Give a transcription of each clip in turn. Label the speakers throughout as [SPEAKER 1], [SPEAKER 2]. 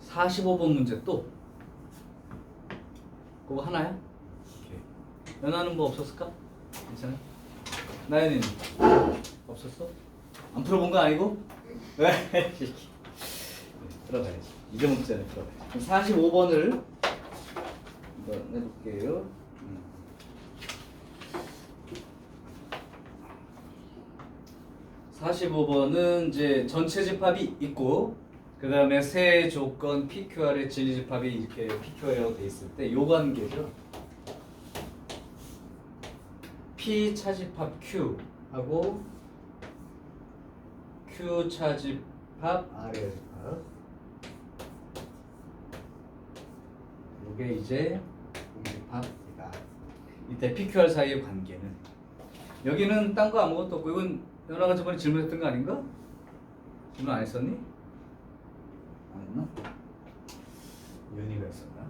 [SPEAKER 1] 45번 문제 또 그거 하나야? 오케이. 연하는 뭐 없었을까? 괜찮아? 나연이는 없었어? 안 풀어본 거 아니고? 왜? 들어가야지. 잊어먹잖아. 들어가야지. 45번을 한번 해볼게요. 45번은 이제 전체 집합이 있고 그 다음에 세 조건 PQR의 진리 집합이 이렇게 PQR이라고 돼 있을 때 요 관계죠. P 차집합 Q하고 Q 차집합 R의 집합. 이게 이제 공집합이다. 이때 PQR 사이의 관계는 여기는 딴 거 아무것도 없고 이건 연아가 저번에 질문했던 거 아닌가? 질문 안 했었니? 안 했나? 연희가 했었나?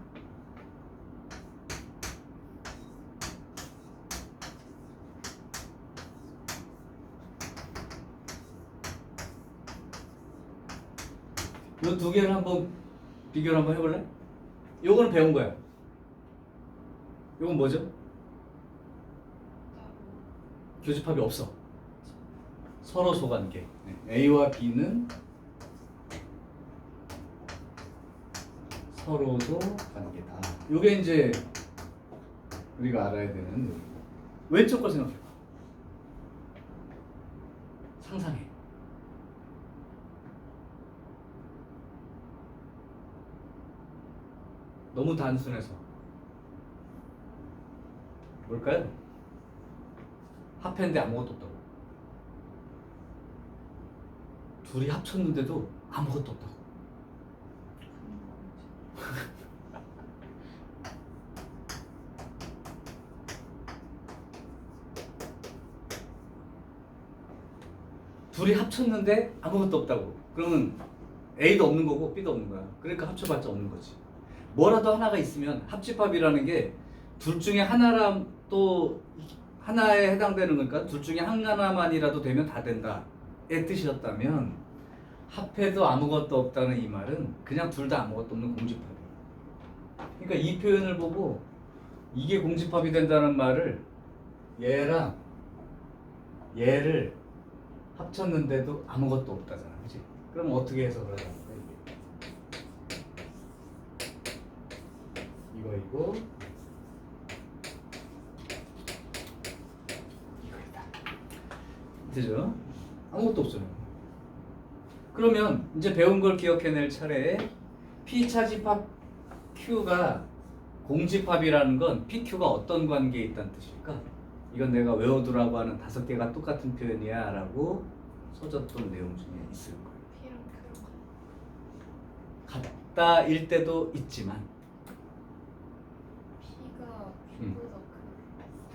[SPEAKER 1] 이 두 개를 한번 비교를 한번 해볼래? 요거는 배운 거야. 요건 뭐죠? 교집합이 없어. 서로 소관계. A와 B는 서로도 관계다. 요게 이제 우리가 알아야 되는 내용이고. 왼쪽 걸 생각해봐. 상상해. 너무 단순해서 뭘까요? 합했는데 아무것도 없다고. 둘이 합쳤는데도 아무것도 없다고. 둘이 합쳤는데 아무것도 없다고. 그러면 A도 없는 거고 B도 없는 거야. 그러니까 합쳐봤자 없는 거지. 뭐라도 하나가 있으면 합집합이라는 게 둘 중에 하나랑 또 하나에 해당되는 거니까 둘 중에 하나만이라도 되면 다 된다의 뜻이었다면 합해도 아무것도 없다는 이 말은 그냥 둘 다 아무것도 없는 공집합이에요. 그러니까 이 표현을 보고 이게 공집합이 된다는 말을 얘랑 얘를 합쳤는데도 아무것도 없다잖아, 그렇지? 그럼 어떻게 해석을 하자는 거야 이게? 이거이고 이거이다. 되죠? 아무것도 없잖아요. 그러면 이제 배운 걸 기억해낼 차례에 P 차집합 Q가 공집합이라는 건 PQ가 어떤 관계에 있다는 뜻일까? 이건 내가 외워두라고 하는 5개가 똑같은 표현이야 라고 써줬던 내용 중에 있을 거예요.
[SPEAKER 2] P랑 Q랑
[SPEAKER 1] 같다일 때도 있지만
[SPEAKER 2] P가 Q보다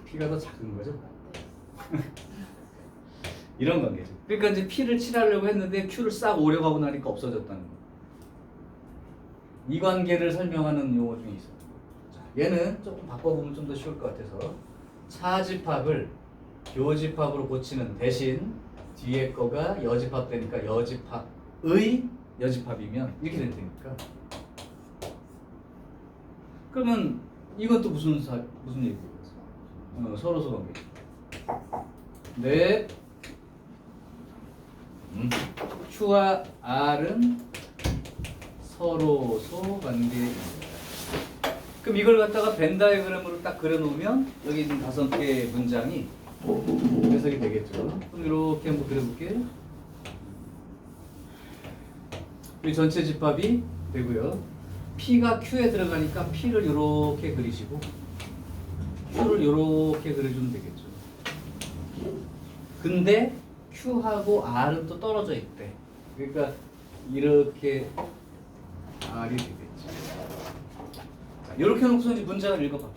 [SPEAKER 1] P가 더 작은 거죠?
[SPEAKER 2] 네.
[SPEAKER 1] 이런 관계죠. 그러니까 이제 P를 칠하려고 했는데 Q를 싹 오려고 하고 나니까 없어졌다는 거. 이 관계를 설명하는 용어 중에 있어요. 자, 얘는 조금 바꿔보면 좀 더 쉬울 것 같아서 차집합을 교집합으로 고치는 대신 뒤에 거가 여집합 되니까 여집합의 여집합이면 이렇게 될 테니까. 그러면 이건 또 무슨 얘기예요? 서로서 관계. 네. Q와 R은 서로소 관계입니다. 그럼 이걸 갖다가 벤 다이어그램으로 딱 그려놓으면 여기 있는 5개의 문장이 해석이 되겠죠. 그럼 이렇게 한번 그려볼게요. 우리 전체 집합이 되고요. P가 Q에 들어가니까 P를 이렇게 그리시고 Q를 이렇게 그려주면 되겠죠. 근데 Q하고 R은 또 떨어져 있대. 그러니까 이렇게 R이 되겠지. 자, 이렇게 놓고서 이제 문장을 읽어봐.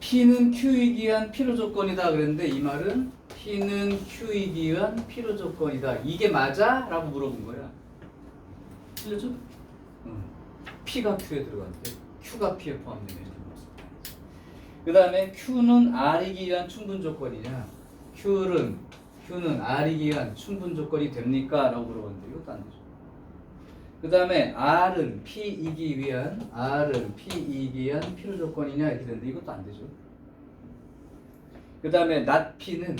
[SPEAKER 1] P는 Q이기 위한 필요 조건이다 그랬는데 이 말은 P는 Q이기 위한 필요 조건이다. 이게 맞아? 라고 물어본 거야. 틀렸죠? P가 Q에 들어갔는데 Q가 P에 포함되네. 그 다음에 Q는 R이기 위한 충분 조건이냐? Q는 R이기 위한 충분 조건이 됩니까? 라고 물어봤는데 이것도 안 되죠. 그 다음에 R은 P이기 위한 필요 조건이냐 이렇게 되는데 이것도 안 되죠. 그 다음에 not P는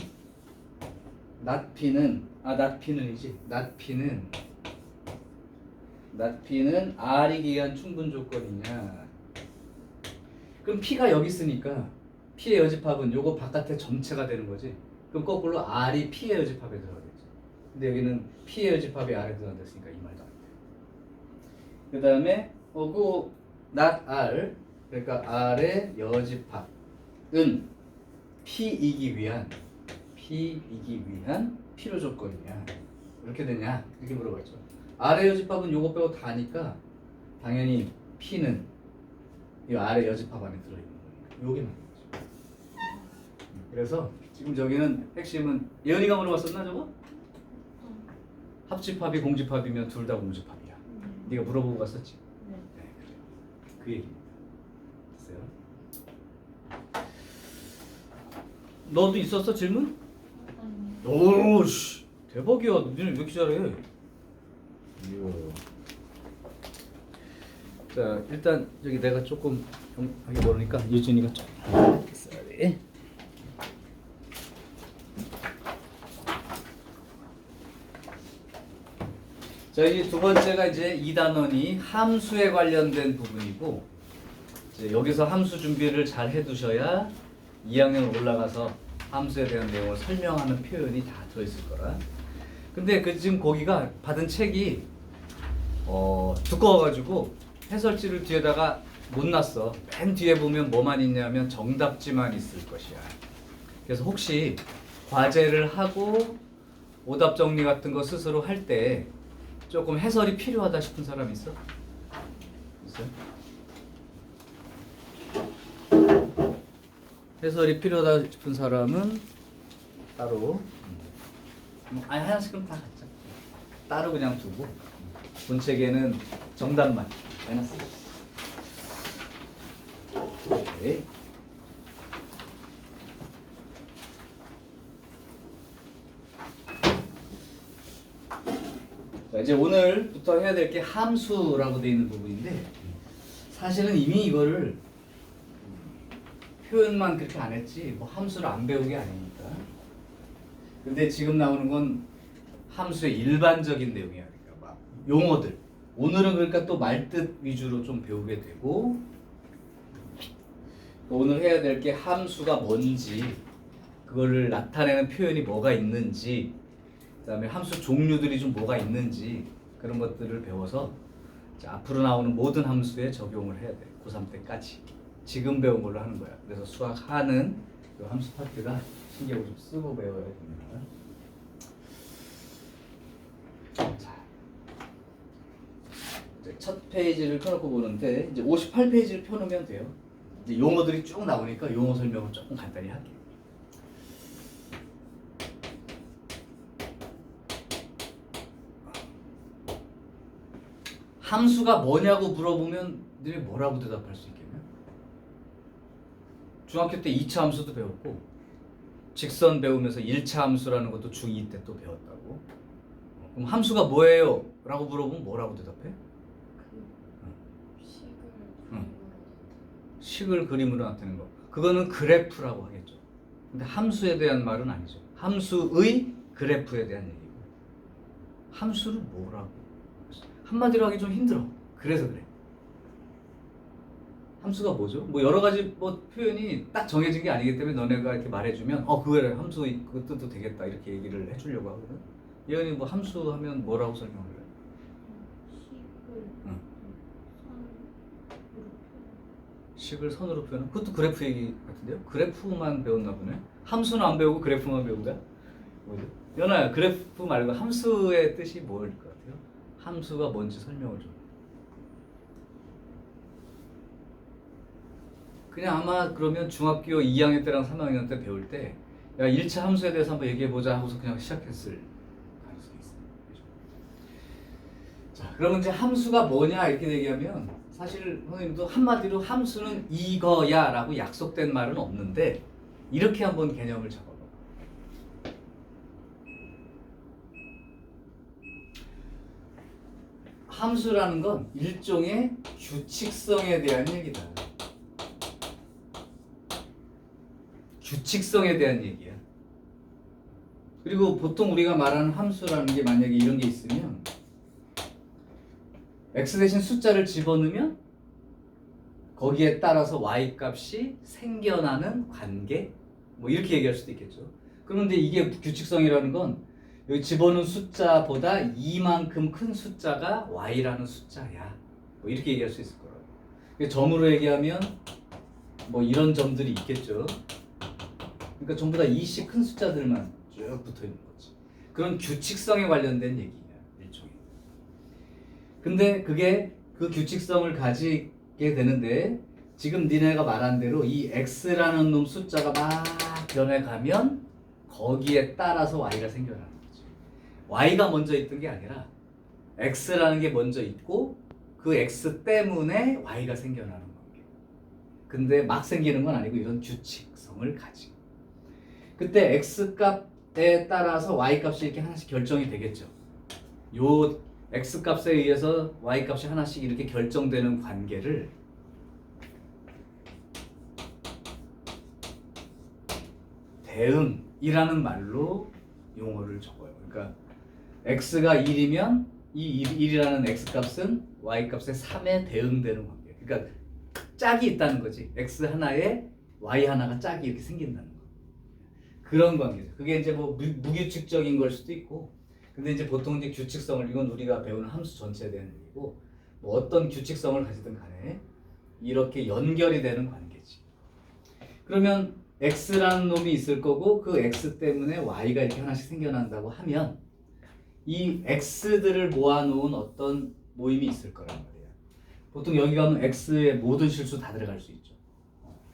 [SPEAKER 1] R이기 위한 충분 조건이냐. 그럼 P가 여기 있으니까 P의 여집합은 요거 바깥에 전체가 되는 거지. 그럼 거꾸로 R이 P의 여집합에 들어가겠지. 근데 여기는 P의 여집합이 R에 들어간다으니까 이 말도 안 돼. 그 다음에 그 not R 그러니까 R의 여집합은 P이기 위한 필요 조건이냐 이렇게 되냐 이렇게 물어봤죠. R의 여집합은 요거 빼고 다니까 당연히 P는 이 R의 여집합 안에 들어있는 거니까 요게 맞는 거죠. 그래서 지금 저기는 핵심은 예은이가 물어봤었나 저거? 합집합이 공집합이면 둘 다 공집합이야. 네가 물어보고 갔었지?
[SPEAKER 2] 네.
[SPEAKER 1] 네, 그래요. 그 얘기입니다. 됐어요? 너도 있었어 질문?
[SPEAKER 2] 아니요.
[SPEAKER 1] 오씨 대박이야. 너는 왜 이렇게 잘해? 이야. 자 일단 여기 내가 조금 하게 모르니까 유진이가 좀 써야 돼. 자, 이 두 번째가 이제 2단원이 함수에 관련된 부분이고 이제 여기서 함수 준비를 잘 해두셔야 2학년 올라가서 함수에 대한 내용을 설명하는 표현이 다 들어있을 거라. 근데 그 지금 거기가 받은 책이 두꺼워가지고 해설지를 뒤에다가 못 놨어. 맨 뒤에 보면 뭐만 있냐면 정답지만 있을 것이야. 그래서 혹시 과제를 하고 오답 정리 같은 거 스스로 할 때 조금 해설이 필요하다 싶은 사람 있어? 있어요? 해설이 필요하다 싶은 사람은 따로 아니 하나씩 그럼 다 갖자. 따로 그냥 두고 본책에는 정답만 해놨어. 오케이. 자, 이제 오늘부터 해야 될 게 함수라고 되어 있는 부분인데 사실은 이미 이거를 표현만 그렇게 안 했지 뭐 함수를 안 배운 게 아니니까. 근데 지금 나오는 건 함수의 일반적인 내용이야. 그러니까 막 용어들. 오늘은 그러니까 또 말뜻 위주로 좀 배우게 되고 오늘 해야 될 게 함수가 뭔지 그거를 나타내는 표현이 뭐가 있는지 그다음에 함수 종류들이 좀 뭐가 있는지 그런 것들을 배워서 앞으로 나오는 모든 함수에 적용을 해야 돼. 고3 때까지. 지금 배운 걸로 하는 거야. 그래서 수학하는 그 함수 파트가 신경을 좀 쓰고 배워야 됩니다. 자, 이제 첫 페이지를 펴놓고 보는데 이제 58페이지를 펴놓으면 돼요. 이제 용어들이 쭉 나오니까 용어 설명을 조금 간단히 할게요. 함수가 뭐냐고 물어보면 너네 뭐라고 대답할 수 있겠냐? 중학교 때 2차 함수도 배웠고 직선 배우면서 1차 함수라는 것도 중2 때 또 배웠다고. 그럼 함수가 뭐예요? 라고 물어보면 뭐라고 대답해?
[SPEAKER 2] 그 식을
[SPEAKER 1] 응. 식을 그림으로 나타내는 거. 그거는 그래프라고 하겠죠. 근데 함수에 대한 말은 아니죠. 함수의 그래프에 대한 얘기고. 함수를 뭐라고? 한마디로 하기 좀 힘들어. 그래서 그래. 함수가 뭐죠? 뭐 여러 가지 뭐 표현이 딱 정해진 게 아니기 때문에 너네가 이렇게 말해주면 그거래 함수 그 뜻도 되겠다 이렇게 얘기를 해주려고 하거든. 예언이 뭐 함수 하면 뭐라고 설명을 해?
[SPEAKER 2] 식을
[SPEAKER 1] 응.
[SPEAKER 2] 선으로
[SPEAKER 1] 식을 선으로 표현한 그것도 그래프 얘기 같은데요? 그래프만 배웠나 보네. 함수는 안 배우고 그래프만 배운 거야? 뭐죠? 연아야 그래프 말고 함수의 뜻이 뭐일 것 같아요? 함수가 뭔지 설명을 좀. 그냥 아마 그러면 중학교 2학년 때랑 3학년 때 배울 때 야 1차 함수에 대해서 한번 얘기해보자 하고서 그냥 시작했을 가능성이 있어요. 그렇죠? 자, 그러면 이제 함수가 뭐냐 이렇게 얘기하면 사실 선생님도 한마디로 함수는 이거야 라고 약속된 말은 없는데 이렇게 한번 개념을 잡아봐. 함수라는 건 일종의 규칙성에 대한 얘기다. 규칙성에 대한 얘기야. 그리고 보통 우리가 말하는 함수라는 게 만약에 이런 게 있으면 x 대신 숫자를 집어넣으면 거기에 따라서 y 값이 생겨나는 관계 뭐 이렇게 얘기할 수도 있겠죠. 그런데 이게 규칙성이라는 건 여기 집어넣은 숫자보다 이만큼 큰 숫자가 y라는 숫자야. 뭐 이렇게 얘기할 수 있을 거라고. 점으로 얘기하면 뭐 이런 점들이 있겠죠. 그러니까 전부 다 이씩 큰 숫자들만 쭉 붙어 있는 거지. 그런 규칙성에 관련된 얘기야, 일종의. 근데 그게 그 규칙성을 가지게 되는데 지금 니네가 말한 대로 이 x라는 놈 숫자가 막 변해가면 거기에 따라서 y가 생겨나는 거지. y가 먼저 있던 게 아니라 x라는 게 먼저 있고 그 x 때문에 y가 생겨나는 거예요. 근데 막 생기는 건 아니고 이런 규칙성을 가지고. 그때 x 값에 따라서 y 값이 이렇게 하나씩 결정이 되겠죠. 요 x 값에 의해서 y 값이 하나씩 이렇게 결정되는 관계를 대응이라는 말로 용어를 적어요. 그러니까 x가 1이면 이 1이라는 x 값은 y 값의 3에 대응되는 관계. 그러니까 짝이 있다는 거지. x 하나에 y 하나가 짝이 이렇게 생긴다는 거. 그런 관계죠. 그게 이제 뭐 무규칙적인 걸 수도 있고, 근데 이제 보통 이제 규칙성을, 이건 우리가 배우는 함수 전체에 대한 얘기고, 뭐 어떤 규칙성을 가지든 간에 이렇게 연결이 되는 관계지. 그러면 x라는 놈이 있을 거고 그 x 때문에 y가 이렇게 하나씩 생겨난다고 하면 이 x들을 모아놓은 어떤 모임이 있을 거란 말이야. 보통 여기 가면 x의 모든 실수 다 들어갈 수 있죠.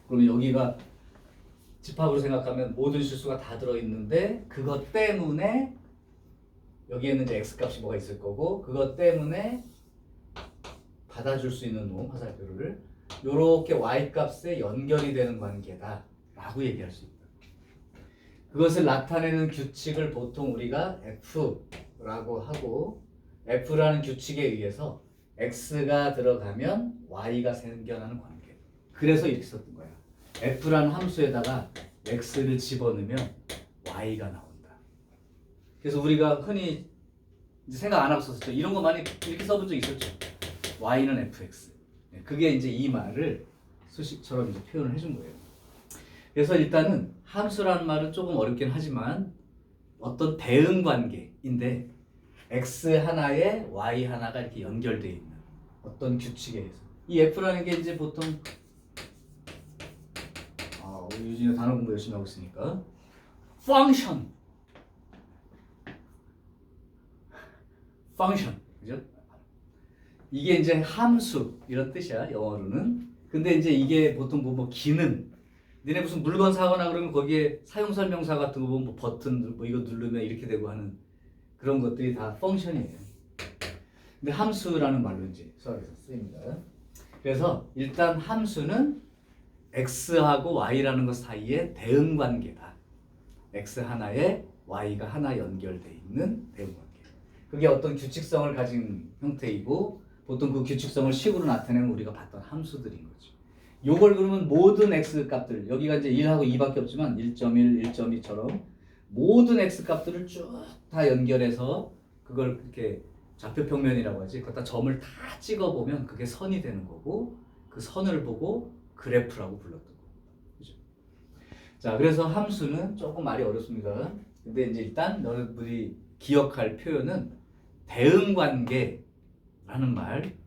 [SPEAKER 1] 그러면 여기가 집합으로 생각하면 모든 실수가 다 들어있는데 그것 때문에 여기에는 이제 x값이 뭐가 있을 거고 그것 때문에 받아줄 수 있는 놈, 화살표를 요렇게 y값에 연결이 되는 관계다 라고 얘기할 수 있다. 그것을 나타내는 규칙을 보통 우리가 F라고 하고, F라는 규칙에 의해서 X가 들어가면 Y가 생겨나는 관계. 그래서 이렇게 썼던 거야. F라는 함수에다가 X를 집어넣으면 Y가 나온다. 그래서 우리가 흔히 이제 생각 안 하고 썼었죠. 이런 거 많이 이렇게 써본 적 있었죠. Y는 FX. 그게 이제 이 말을 수식처럼 이제 표현을 해준 거예요. 그래서 일단은 함수라는 말은 조금 어렵긴 하지만 어떤 대응 관계인데 x 하나에 y 하나가 이렇게 연결되어 있는 어떤 규칙에 의해서 이 f라는 게 이제 보통 우리 유진이 단어 공부 열심히 하고 있으니까 function 그죠? 이게 이제 함수 이런 뜻이야 영어로는. 근데 이제 이게 보통 뭐 기능, 니네 무슨 물건 사거나 그러면 거기에 사용 설명서 같은 거 보면 뭐 버튼 뭐 이거 누르면 이렇게 되고 하는 그런 것들이 다 펑션이에요. 근데 함수라는 말로 이제 수학에서 쓰입니다. 그래서 일단 함수는 x하고 y라는 것 사이에 대응 관계다. x 하나에 y가 하나 연결돼 있는 대응 관계. 그게 어떤 규칙성을 가진 형태이고 보통 그 규칙성을 식으로 나타내면 우리가 봤던 함수들인 거죠. 요걸 그러면 모든 x 값들, 여기가 이제 1하고 2밖에 없지만 1.1, 1.2처럼 모든 x 값들을 쭉 다 연결해서 그걸 그렇게 좌표평면이라고 하지. 거기다 점을 다 찍어보면 그게 선이 되는 거고 그 선을 보고 그래프라고 불렀던 거. 그죠? 자, 그래서 함수는 조금 말이 어렵습니다. 근데 이제 일단 여러분들이 기억할 표현은 대응관계라는 말,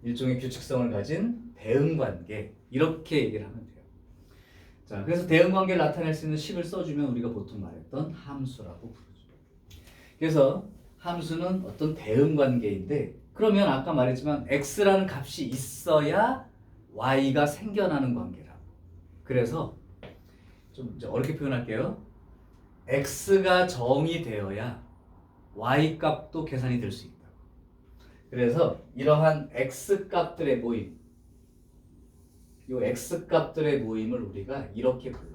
[SPEAKER 1] 일종의 규칙성을 가진 대응관계, 이렇게 얘기를 하면 돼요. 자, 그래서 대응관계를 나타낼 수 있는 식을 써주면 우리가 보통 말했던 함수라고 부르죠. 그래서 함수는 어떤 대응관계인데, 그러면 아까 말했지만 x라는 값이 있어야 y가 생겨나는 관계라고. 그래서 좀 이제 어렵게 표현할게요. x가 정의 되어야 y 값도 계산이 될 수 있다. 그래서 이러한 x 값들의 모임, 이 x 값들의 모임을 우리가 이렇게 불러요.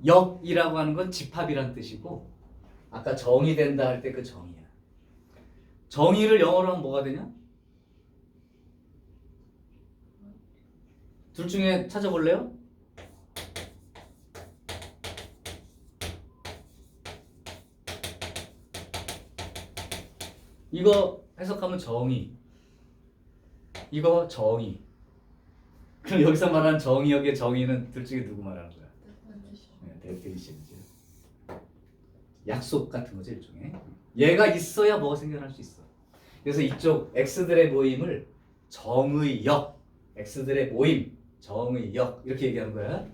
[SPEAKER 1] 역이라고 하는 건 집합이란 뜻이고 아까 정의된다 할 때 그 정의야. 정의를 영어로 하면 뭐가 되냐? 둘 중에 찾아볼래요? 이거 해석하면 정의, 이거 정의. 그럼 여기서 말하는 정의역의 정의는 둘 중에 누구 말하는 거야? 데피니션이지. 약속 같은 거죠, 일종의. 얘가 있어야 뭐가 생겨날 수 있어. 그래서 이쪽 x들의 모임을 정의역, x들의 모임, 정의역 이렇게 얘기하는 거야.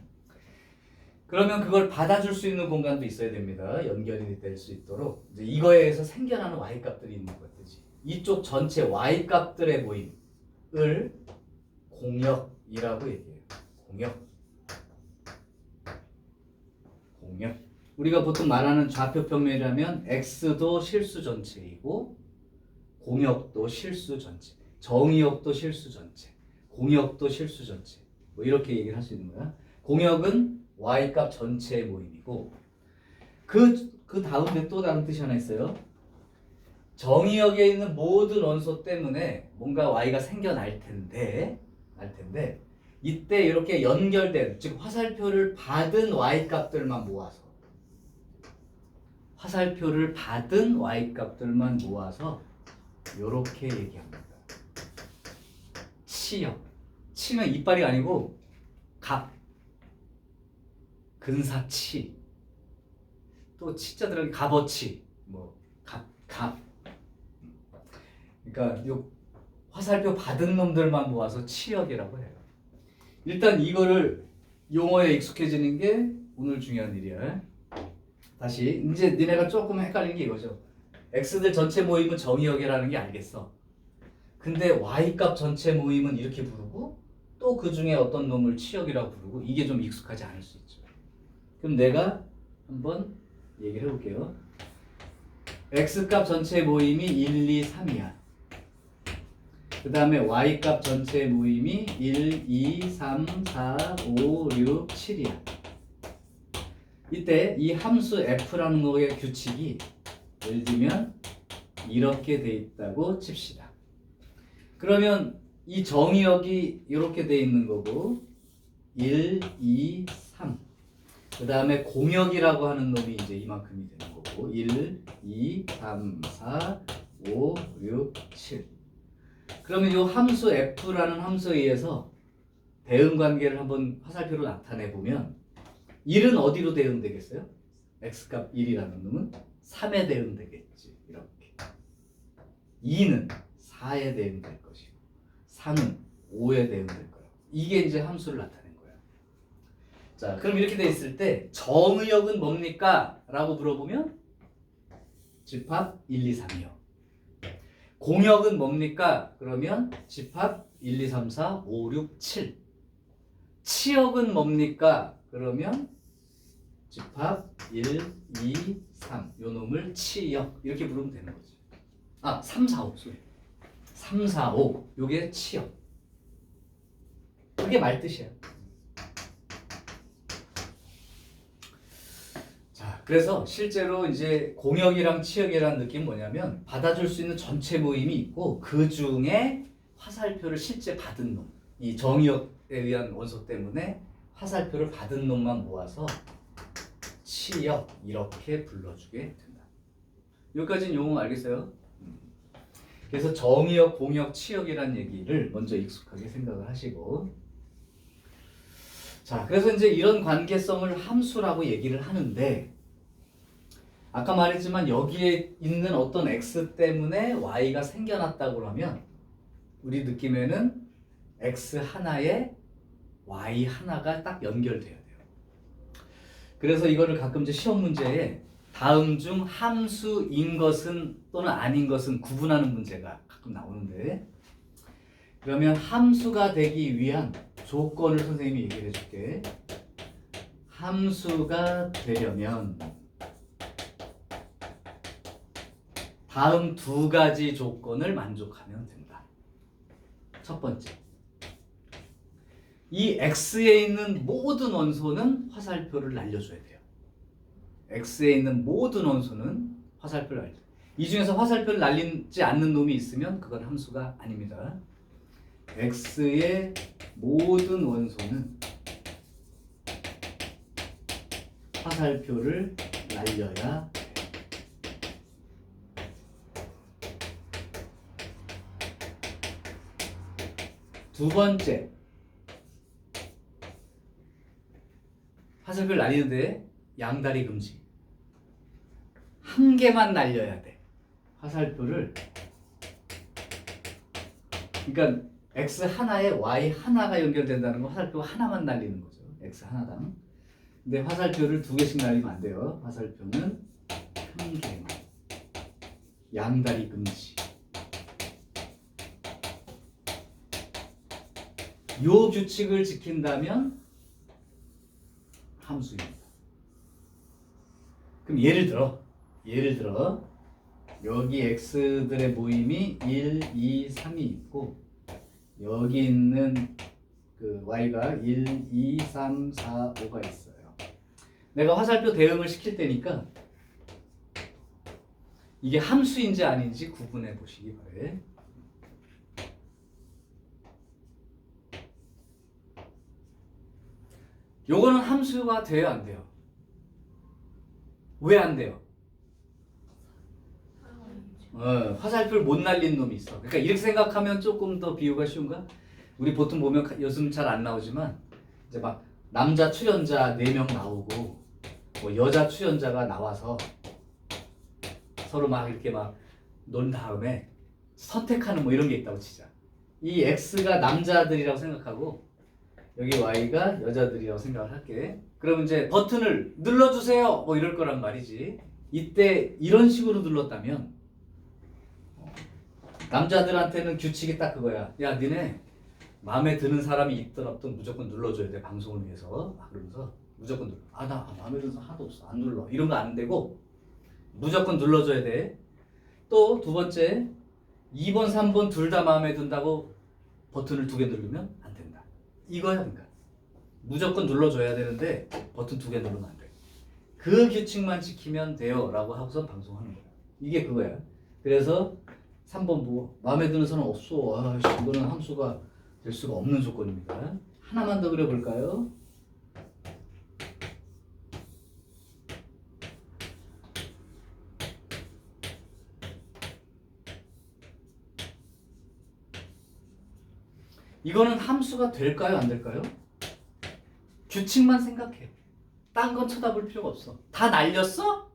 [SPEAKER 1] 그러면 그걸 받아줄 수 있는 공간도 있어야 됩니다. 연결이 될 수 있도록. 이제 이거에 의해서 생겨나는 y값들이 있는 것이지. 이쪽 전체 y값들의 모임을 공역이라고 얘기해요. 공역. 공역. 우리가 보통 말하는 좌표 평면이라면 x도 실수 전체이고 공역도 실수 전체, 정의역도 실수 전체, 공역도 실수 전체. 뭐 이렇게 얘기를 할 수 있는 거야. 공역은 y값 전체의 모임이고 그 다음에 또 다른 뜻이 하나 있어요. 정의역에 있는 모든 원소 때문에 뭔가 y가 생겨날 텐데 이때 이렇게 연결된, 즉 화살표를 받은 y값들만 모아서 이렇게 얘기합니다. 치역. 치면 이빨이 아니고 갑. 근사치. 또 치자들은 값어치. 뭐 갑. 그러니까 요 화살표 받은 놈들만 모아서 치역이라고 해요. 일단 이거를 용어에 익숙해지는 게 오늘 중요한 일이야. 다시 이제 니네가 조금 헷갈리는 게 이거죠. x들 전체 모임은 정의역이라는 게 알겠어. 근데 y값 전체 모임은 이렇게 부르고 또 그 중에 어떤 놈을 치역이라고 부르고 이게 좀 익숙하지 않을 수 있죠. 그럼 내가 한번 얘기를 해볼게요. x값 전체 모임이 1, 2, 3이야. 그 다음에 y값 전체 모임이 1, 2, 3, 4, 5, 6, 7이야. 이때 이 함수 f라는 거의 규칙이 예를 들면 이렇게 돼 있다고 칩시다. 그러면 이 정의역이 이렇게 돼 있는 거고 1, 2, 3. 그 다음에 공역이라고 하는 놈이 이제 이만큼이 되는 거고 1, 2, 3, 4, 5, 6, 7. 그러면 이 함수 f라는 함수에 의해서 대응관계를 한번 화살표로 나타내 보면 1은 어디로 대응되겠어요? x값 1이라는 놈은 3에 대응되겠지. 이렇게. 2는 4에 대응될 것이고 3은 5에 대응될 거야. 이게 이제 함수를 나타낸 거야. 자, 그럼 이렇게 돼 있을 때 정의역은 뭡니까? 라고 물어보면 집합 1, 2, 3이요. 공역은 뭡니까? 그러면 집합 1, 2, 3, 4, 5, 6, 7. 치역은 뭡니까? 그러면 집합 1, 2, 3. 요 놈을 치역. 이렇게 부르면 되는 거지. 3, 4, 5. 소리. 3, 4, 5. 요게 치역. 그게 말뜻이야. 자, 그래서 실제로 이제 공역이랑 치역이라는 느낌은 뭐냐면 받아줄 수 있는 전체 모임이 있고 그 중에 화살표를 실제 받은 놈. 이 정의역에 의한 원소 때문에 화살표를 받은 놈만 모아서 치역 이렇게 불러주게 된다. 여기까지는 용어 알겠어요? 그래서 정의역, 공역, 치역이라는 얘기를 먼저 익숙하게 생각을 하시고 자, 그래서 이제 이런 관계성을 함수라고 얘기를 하는데 아까 말했지만 여기에 있는 어떤 x 때문에 y가 생겨났다고 하면 우리 느낌에는 x 하나에 y 하나가 딱 연결돼야 돼요. 그래서 이거를 가끔 이제 시험 문제에 다음 중 함수인 것은 또는 아닌 것은 구분하는 문제가 가끔 나오는데 그러면 함수가 되기 위한 조건을 선생님이 얘기해 줄게. 함수가 되려면 다음 두 가지 조건을 만족하면 된다. 첫 번째, 이 x에 있는 모든 원소는 화살표를 날려줘야 돼요. x에 있는 모든 원소는 화살표를 날린다. 이 중에서 화살표를 날리지 않는 놈이 있으면 그건 함수가 아닙니다. x의 모든 원소는 화살표를 날려야 돼. 두 번째, 화살표를 날리는데 양다리 금지. 한 개만 날려야 돼. 화살표를. 그러니까 x 하나에 y 하나가 연결된다는 건 화살표 하나만 날리는 거죠. x 하나당. 근데 화살표를 두 개씩 날리면 안 돼요. 화살표는 한 개만. 양다리 금지. 요 규칙을 지킨다면 함수입니다. 그럼 예를 들어 여기 x들의 모임이 1, 2, 3이 있고 여기 있는 그 y가 1, 2, 3, 4, 5가 있어요. 내가 화살표 대응을 시킬 때니까 이게 함수인지 아닌지 구분해 보시기 바래. 요거는 함수가 돼요, 안 돼요? 왜 안 돼요? 화살표를 못 날린 놈이 있어. 그러니까 이렇게 생각하면 조금 더 비유가 쉬운가? 우리 보통 보면 요즘 잘 안 나오지만 이제 막 남자 출연자 4명 나오고 뭐 여자 출연자가 나와서 서로 막 이렇게 막 논 다음에 선택하는 뭐 이런 게 있다고 치자. 이 X가 남자들이라고 생각하고 여기 Y가 여자들이라고 생각을 할게. 그러면 이제 버튼을 눌러주세요 뭐 이럴 거란 말이지. 이때 이런 식으로 눌렀다면 남자들한테는 규칙이 딱 그거야. 야 니네 마음에 드는 사람이 있든 없든 무조건 눌러줘야 돼. 방송을 위해서. 그러면서 무조건 눌러. 나 마음에 드는 사람 하나도 없어. 안 눌러. 이런 거 안 되고 무조건 눌러줘야 돼. 또 두 번째 2번 3번 둘 다 마음에 든다고 버튼을 2개 누르면 안 된다. 이거야. 그러니까 무조건 눌러줘야 되는데 버튼 2개 누르면 안 돼. 그 규칙만 지키면 돼요 라고 하고선 방송하는 거야. 이게 그거야. 그래서 3번 뭐 마음에 드는 사람 없어. 이거는 함수가 될 수가 없는 조건입니다. 하나만 더 그려볼까요? 이거는 함수가 될까요? 안 될까요? 규칙만 생각해. 딴 건 쳐다볼 필요가 없어. 다 날렸어?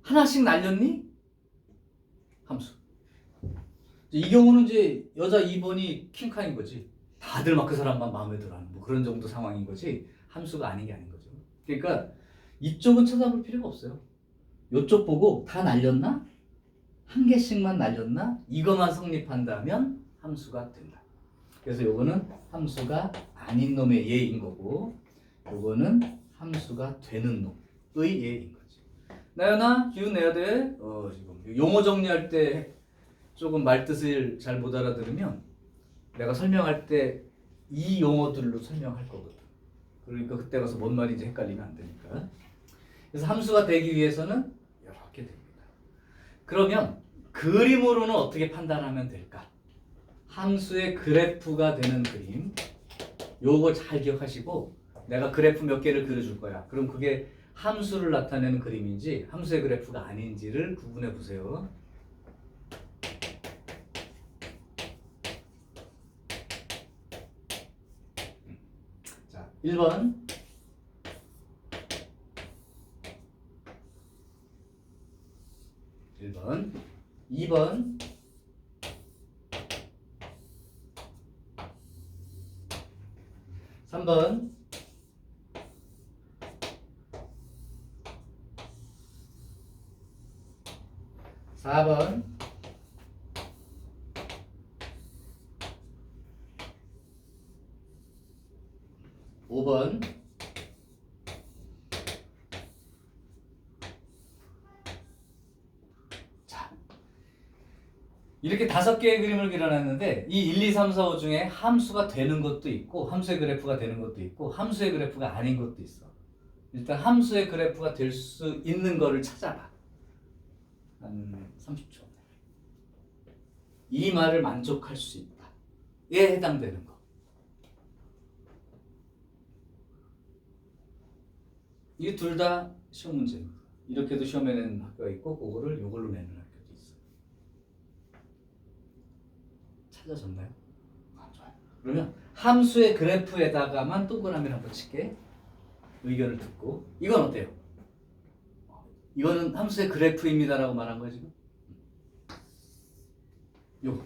[SPEAKER 1] 하나씩 날렸니? 함수. 이 경우는 이제 여자 2번이 킹카인 거지. 다들 막 그 사람만 마음에 들어하는 뭐 그런 정도 상황인 거지. 함수가 아닌 게 아닌 거죠. 그러니까 이쪽은 쳐다볼 필요가 없어요. 이쪽 보고 다 날렸나? 한 개씩만 날렸나? 이것만 성립한다면 함수가 된다. 그래서 요거는 함수가 아닌 놈의 예인 거고 요거는 함수가 되는 놈의 예인 거지. 나연아 기운 내야 돼. 지금 용어 정리할 때 조금 말뜻을 잘 못 알아들으면 내가 설명할 때 이 용어들로 설명할 거거든. 그러니까 그때 가서 뭔 말인지 헷갈리면 안 되니까. 그래서 함수가 되기 위해서는 이렇게 됩니다. 그러면 그림으로는 어떻게 판단하면 될까? 함수의 그래프가 되는 그림. 요거 잘 기억하시고 내가 그래프 몇 개를 그려줄 거야. 그럼 그게 함수를 나타내는 그림인지 함수의 그래프가 아닌지를 구분해 보세요. 자, 1번 2번 3번 4번 5번 자, 이렇게 5개의 그림을 그려놨는데 이 1, 2, 3, 4, 5 중에 함수가 되는 것도 있고 함수의 그래프가 되는 것도 있고 함수의 그래프가 아닌 것도 있어. 일단 함수의 그래프가 될 수 있는 거를 찾아봐. 한 30초. 이 말을 만족할 수 있다. 에 해당되는 거. 이게 둘 다 시험 문제입니다. 이렇게도 시험에 내는 학교가 있고 그거를 이걸로 내는 학교도 있어요. 찾아졌나요? 아, 좋아요. 그러면 함수의 그래프에다가만 동그라미를 한번 칠게. 의견을 듣고 이건 어때요? 이거는 함수의 그래프입니다라고 말한 거야 지금? 요거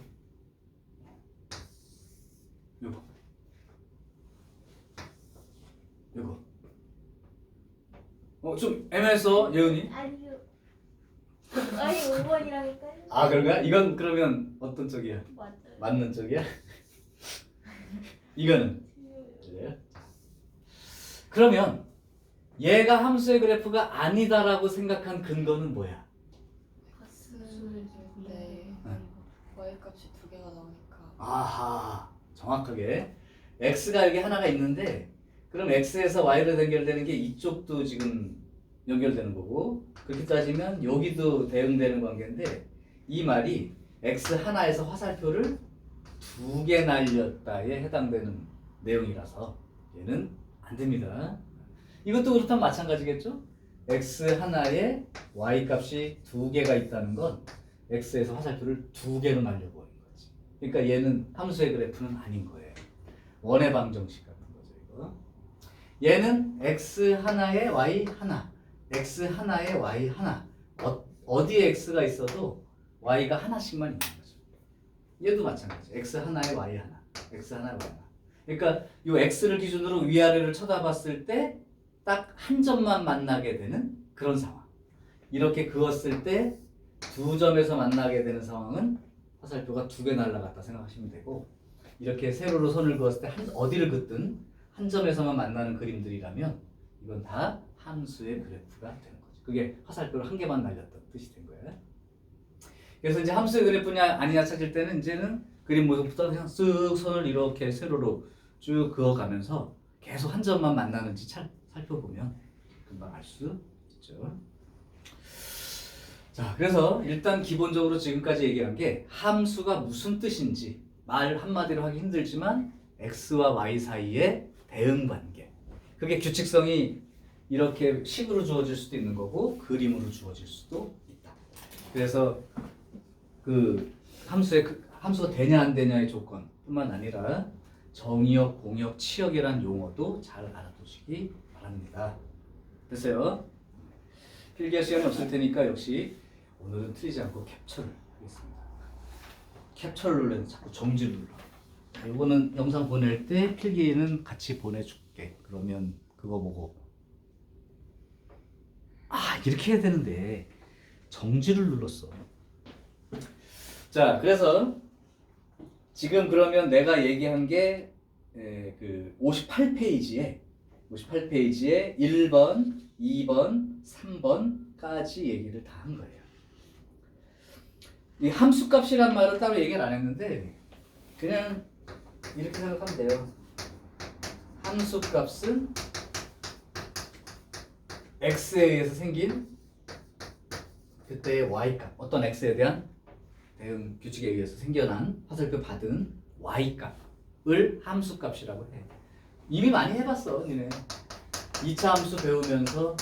[SPEAKER 1] 좀 애매했어 예은이?
[SPEAKER 2] 아니요. 아니 5번이라니까요.
[SPEAKER 1] 아 그런가? 이건 그러면 어떤 쪽이야?
[SPEAKER 2] 맞아요.
[SPEAKER 1] 맞는 쪽이야? 이거는? 그래요? 그러면 얘가 함수의 그래프가 아니다라고 생각한 근거는 뭐야?
[SPEAKER 3] 네. y 값이 두 개가 나오니까.
[SPEAKER 1] 아하 정확하게 x가 여기 하나가 있는데 그럼 x에서 y로 연결되는 게 이쪽도 지금 연결되는 거고 그렇게 따지면 여기도 대응되는 관계인데 이 말이 x 하나에서 화살표를 두 개 날렸다에 해당되는 내용이라서 얘는 안 됩니다. 이것도 그렇다면 마찬가지겠죠? x 하나에 y 값이 두 개가 있다는 건 x에서 화살표를 두 개로 날려버린 거지. 그러니까 얘는 함수의 그래프는 아닌 거예요. 원의 방정식 같은 거죠 이거. 얘는 x 하나에 y 하나, x 하나에 y 하나. 어디에 x가 있어도 y가 하나씩만 있는 거죠. 얘도 마찬가지. x 하나에 y 하나, x 하나에 y 하나. 그러니까 이 x를 기준으로 위아래를 쳐다봤을 때 딱 한 점만 만나게 되는 그런 상황. 이렇게 그었을 때 두 점에서 만나게 되는 상황은 화살표가 두 개 날아갔다 생각하시면 되고 이렇게 세로로 선을 그었을 때 어디를 긋든 한 점에서만 만나는 그림들이라면 이건 다 함수의 그래프가 되는 거죠. 그게 화살표를 한 개만 날렸다는 뜻이 된 거예요. 그래서 이제 함수의 그래프냐 아니냐 찾을 때는 이제는 그림 모습부터 그냥 쓱 선을 이렇게 세로로 쭉 그어가면서 계속 한 점만 만나는지 살펴보면 금방 알 수 있죠. 자, 그래서 일단 기본적으로 지금까지 얘기한 게 함수가 무슨 뜻인지 말 한마디로 하기 힘들지만 x와 y 사이의 대응 관계. 그게 규칙성이 이렇게 식으로 주어질 수도 있는 거고 그림으로 주어질 수도 있다. 그래서 그 함수가 되냐 안 되냐의 조건뿐만 아니라 정의역, 공역, 치역이란 용어도 잘 알아두시기 바랍니다. 됐어요? 필기할 시간이 없을 테니까 역시 오늘은 틀리지 않고 캡처를 하겠습니다. 캡처를 누르면 자꾸 정지를 눌러. 이거는 영상 보낼 때 필기는 같이 보내줄게. 그러면 그거 보고 이렇게 해야 되는데 정지를 눌렀어. 자, 그래서 지금 그러면 내가 얘기한 게 그 58페이지에 1번, 2번, 3번까지 얘기를 다 한 거예요. 이 함수값이란 말은 따로 얘기를 안 했는데 그냥 이렇게 생각하면 돼요. 함수값은 x에 의해서 생긴 그때의 y값, 어떤 x에 대한 대응 규칙에 의해서 생겨난 화살표 받은 y값을 함수값이라고 해. 이미 많이 해봤어, 니네. 2차 함수 배우면서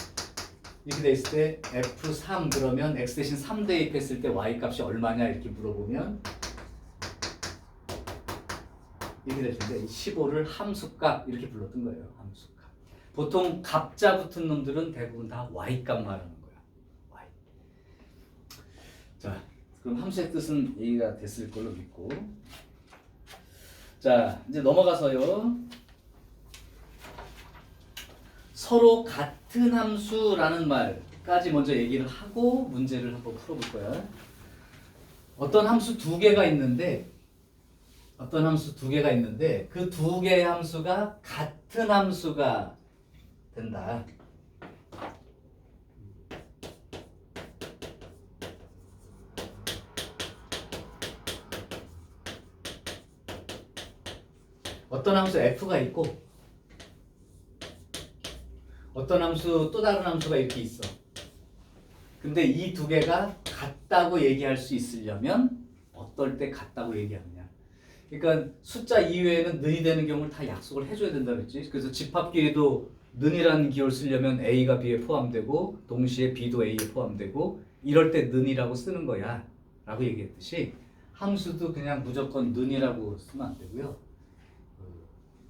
[SPEAKER 1] 이렇게 돼 있을 때 f3 그러면 x 대신 3 대입했을 때 y값이 얼마냐 이렇게 물어보면 이렇게 될 텐데 15를 함수값 이렇게 불렀던 거예요. 함수값. 보통 값자 붙은 놈들은 대부분 다 y값 말하는 거야. y. 자, 그럼 함수의 뜻은 얘기가 됐을 걸로 믿고 자, 이제 넘어가서요. 서로 같은 함수라는 말까지 먼저 얘기를 하고 문제를 한번 풀어볼 거야. 어떤 함수 두 개가 있는데 그 두 개의 함수가 같은 함수가 된다. 어떤 함수 f가 있고 어떤 함수 또 다른 함수가 이렇게 있어. 근데 이 두 개가 같다고 얘기할 수 있으려면 어떨 때 같다고 얘기하느냐. 그러니까 숫자 이외에는 는이 되는 경우를 다 약속을 해줘야 된다 그랬지. 그래서 집합끼리도 는이라는 기호를 쓰려면 A가 B에 포함되고 동시에 B도 A에 포함되고 이럴 때 는이라고 쓰는 거야 라고 얘기했듯이 함수도 그냥 무조건 는이라고 쓰면 안 되고요.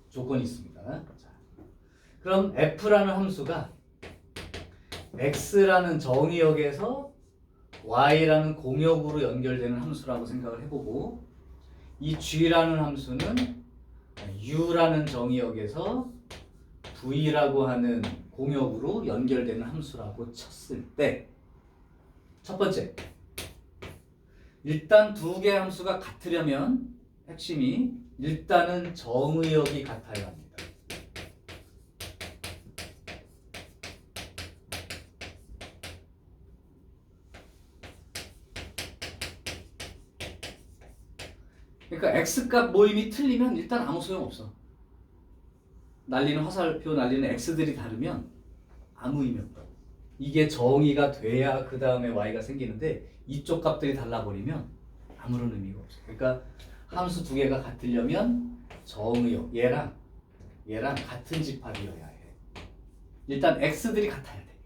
[SPEAKER 1] 조건이 있습니다. 자, 그럼 F라는 함수가 X라는 정의역에서 Y라는 공역으로 연결되는 함수라고 생각을 해보고 이 G라는 함수는 U라는 정의역에서 V라고 하는 공역으로 연결되는 함수라고 쳤을 때 첫 번째, 일단 두 개의 함수가 같으려면 핵심이 일단은 정의역이 같아야 합니다. 그러니까 X값 모임이 틀리면 일단 아무 소용없어. 날리는 화살표 날리는 X들이 다르면 아무 의미 없다고. 이게 정의가 돼야 그 다음에 Y가 생기는데 이쪽 값들이 달라버리면 아무런 의미가 없어. 그러니까 함수 두 개가 같으려면 정의역 얘랑 같은 집합이어야 해. 일단 X들이 같아야 돼.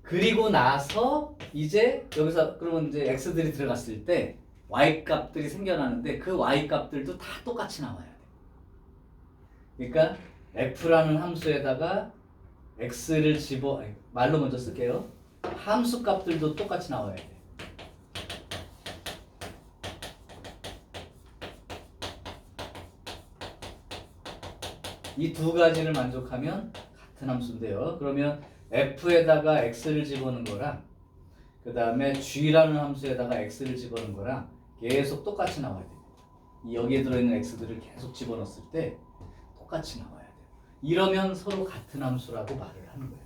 [SPEAKER 1] 그리고 나서 이제 여기서 그러면 이제 X들이 들어갔을 때 Y 값들이 생겨나는데 그 Y 값들도 다 똑같이 나와야 돼. 그러니까 F라는 함수에다가 X를 말로 먼저 쓸게요. 함수 값들도 똑같이 나와야 돼. 이 두 가지를 만족하면 같은 함수인데요. 그러면 F에다가 X를 집어넣은 거랑 그 다음에 G라는 함수에다가 X를 집어넣은 거랑 계속 똑같이 나와야 됩니다. 여기에 들어있는 X들을 계속 집어넣었을 때 똑같이 나와야 돼요. 이러면 서로 같은 함수라고 말을 하는 거예요.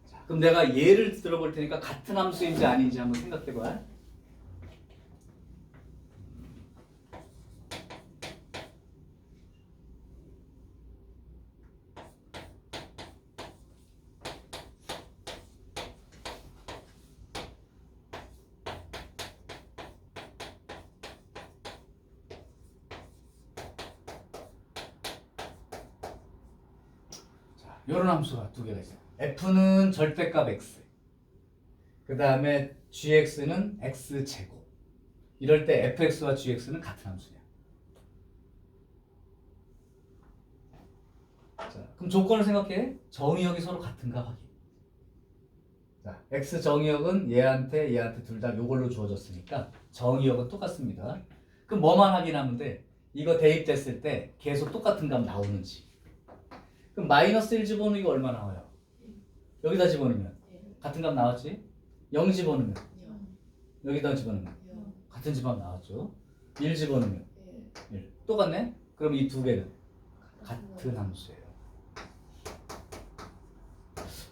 [SPEAKER 1] 자, 그럼 내가 예를 들어볼 테니까 같은 함수인지 아닌지 한번 생각해봐. 이런 함수가 두 개가 있어요. F는 절대값 X, 그 다음에 Gx는 X제곱. 이럴 때 fx와 gx는 같은 함수냐. 자, 그럼 조건을 생각해. 정의역이 서로 같은가 확인. 자, x 정의역은 얘한테 둘 다 요걸로 주어졌으니까 정의역은 똑같습니다. 그럼 뭐만 확인하면 돼? 이거 대입됐을 때 계속 똑같은 값 나오는지. 그럼 마이너스 1 집어넣으면 이거 얼마 나와요? 여기다 집어넣으면 같은 값 나왔지? 0 집어넣으면 여기다 집어넣으면 같은 집합 나왔죠? 1 집어넣으면 1. 똑같네? 그럼 이 두 개는 같은 함수예요.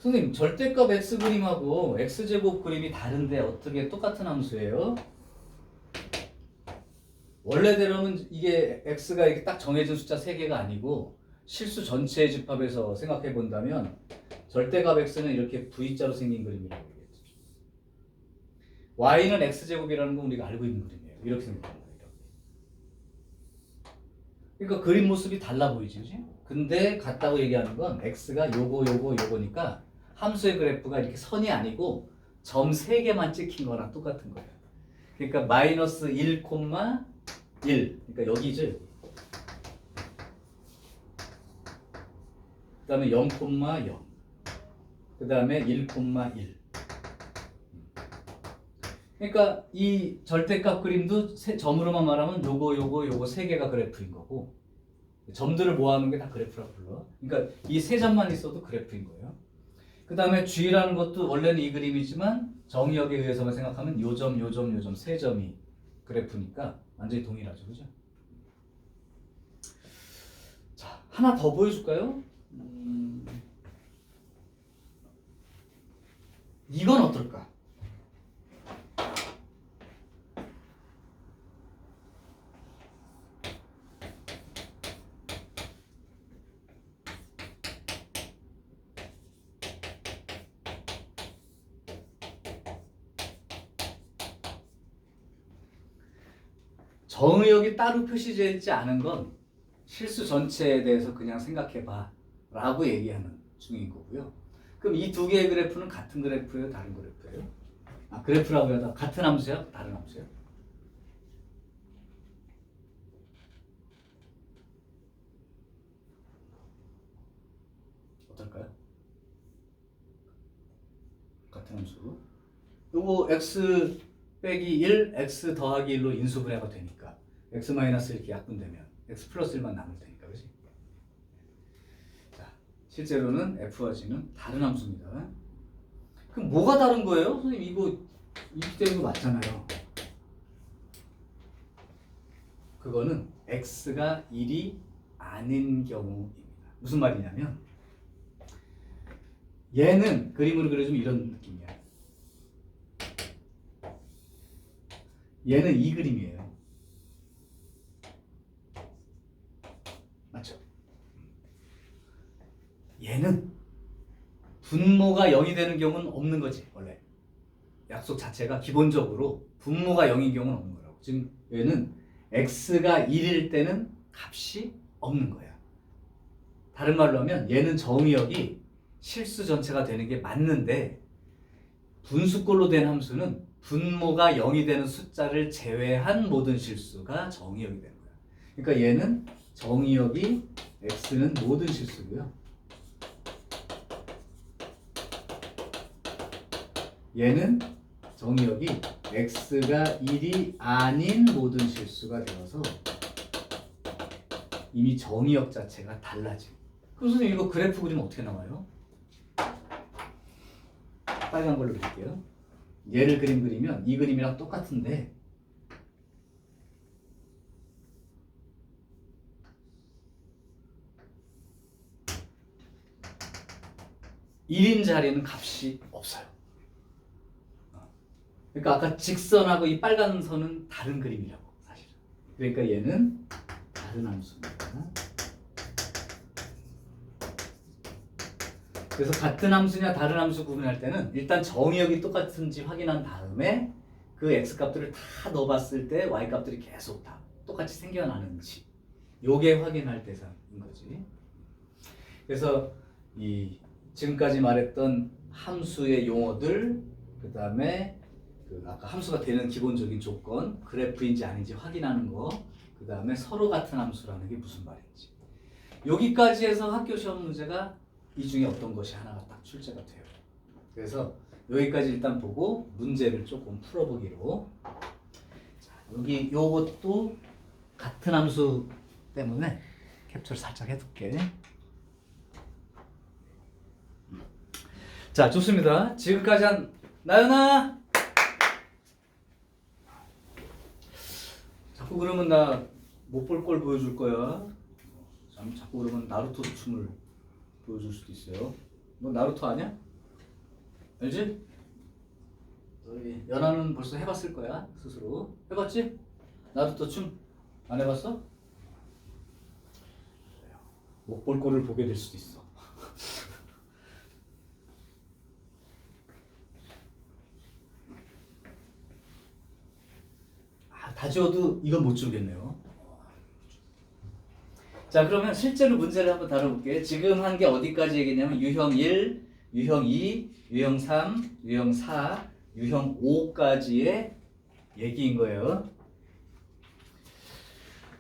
[SPEAKER 1] 선생님, 절대값 x 그림하고 x제곱 그림이 다른데 어떻게 똑같은 함수예요? 원래대로는 이게 x가 이렇게 딱 정해진 숫자 3개가 아니고 실수 전체의 집합에서 생각해 본다면 절대값 x는 이렇게 V자로 생긴 그림이라고 얘기했죠. y는 x제곱이라는 건 우리가 알고 있는 그림이에요. 이렇게 생각하는 거예요. 그러니까 그림 모습이 달라 보이지, 그치? 근데 같다고 얘기하는 건 x가 요거니까 함수의 그래프가 이렇게 선이 아니고 점 3개만 찍힌 거랑 똑같은 거예요. 그러니까 마이너스 1, 1. 그러니까 여기지. 그 다음에 0, 0. 그 다음에 1, 1. 그러니까 이 절대값 그림도 점으로만 말하면 요거 3개가 그래프인 거고 점들을 모아놓은 게 다 그래프라고 불러. 그러니까 이 3점만 있어도 그래프인 거예요. 그 다음에 G라는 것도 원래는 이 그림이지만 정의역에 의해서만 생각하면 요 점 3점이 그래프니까 완전히 동일하죠. 그죠? 자, 하나 더 보여줄까요? 이건 어떨까? 정의역이 따로 표시되어 있지 않은 건 실수 전체에 대해서 그냥 생각해봐 라고 얘기하는 중인 거고요. 그럼 이 두 개의 그래프는 같은 그래프예요? 다른 그래프예요? 아, 그래프라고 해도 같은 함수야? 다른 함수야? 어떨까요? 같은 함수. 요거 x 빼기 1, x 더하기 1로 인수분해가 되니까 x 마이너스 이렇게 약분되면 x 플러스 1만 남을 테니까, 그렇지? 자, 실제로는 f와 g는 다른 함수입니다. 그럼 뭐가 다른 거예요? 선생님 이거 이렇게 되는 거 맞잖아요. 그거는 x가 1이 아닌 경우입니다. 무슨 말이냐면 얘는 그림으로 그려주면 이런 느낌이야. 얘는 이 그림이에요. 맞죠? 얘는 분모가 0이 되는 경우는 없는 거지, 원래. 약속 자체가 기본적으로 분모가 0인 경우는 없는 거라고. 지금 얘는 x가 1일 때는 값이 없는 거야. 다른 말로 하면 얘는 정의역이 실수 전체가 되는 게 맞는데 분수꼴로 된 함수는 분모가 0이 되는 숫자를 제외한 모든 실수가 정의역이 되는 거야. 그러니까 얘는 정의역이 x는 모든 실수고요. 얘는 정의역이 x가 1이 아닌 모든 실수가 되어서 이미 정의역 자체가 달라짐. 그럼 선생님 이거 그래프 그리면 어떻게 나와요? 빨간 걸로 그릴게요. 얘를 그리면 이 그림이랑 똑같은데 (1인) 자리에는 값이 없어요. 그러니까 아까 직선하고 이 빨간 선은 다른 그림이라고 사실은. 그러니까 얘는 다른 함수입니다. 그래서 같은 함수냐 다른 함수 구분할 때는 일단 정의역이 똑같은지 확인한 다음에 그 x값들을 다 넣어봤을 때 y값들이 계속 다 똑같이 생겨나는지 요게 확인할 대상인 거지. 그래서 이 지금까지 말했던 함수의 용어들, 그 다음에 그 아까 함수가 되는 기본적인 조건, 그래프인지 아닌지 확인하는 거, 그 다음에 서로 같은 함수라는 게 무슨 말인지. 여기까지 해서 학교 시험 문제가 이 중에 어떤 것이 하나가 딱 출제가 돼요. 그래서 여기까지 일단 보고 문제를 조금 풀어보기로. 자, 여기 요것도 같은 함수 때문에 캡처를 살짝 해둘게. 자, 좋습니다. 지금까지 한 나연아. 자꾸 그러면 나 못 볼 걸 보여줄 거야. 자꾸 그러면 나루토 춤을 보여줄 수도 있어요. 너 나루토 아냐? 알지? 너희 연아는 벌써 해봤을 거야 스스로. 해봤지? 나루토 춤 안 해봤어? 못 볼 거를 보게 될 수도 있어. 다 지워도 이건 못 지우겠네요. 자, 그러면 실제로 문제를 한번 다뤄볼게요. 지금 한 게 어디까지 얘기했냐면 유형 1, 유형 2, 유형 3, 유형 4, 유형 5까지의 얘기인 거예요.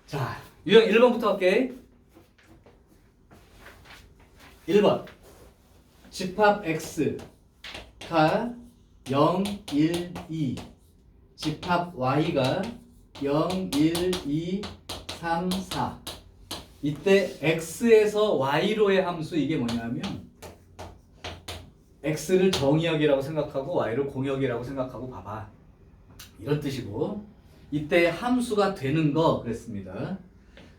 [SPEAKER 1] 자, 유형 1번부터 할게. 1번 집합 x가 0, 1, 2 집합 y가 0, 1, 2, 3, 4 이때 x에서 y로의 함수 이게 뭐냐면 x를 정의역이라고 생각하고 y를 공역이라고 생각하고 봐봐. 이런 뜻이고 이때 함수가 되는 거 그랬습니다.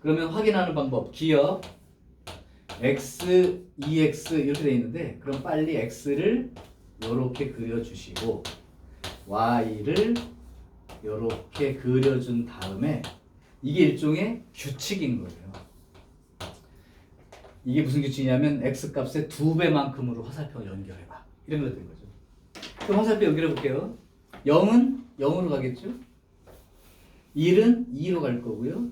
[SPEAKER 1] 그러면 확인하는 방법 기억 x, 2x 이렇게 돼 있는데 그럼 빨리 x를 이렇게 그려주시고 y를 이렇게 그려준 다음에 이게 일종의 규칙인 거예요. 이게 무슨 규칙이냐면 x값의 2배만큼으로 화살표 연결해봐. 이런 거 된 거죠. 그럼 화살표 연결해 볼게요. 0은 0으로 가겠죠? 1은 2로 갈 거고요.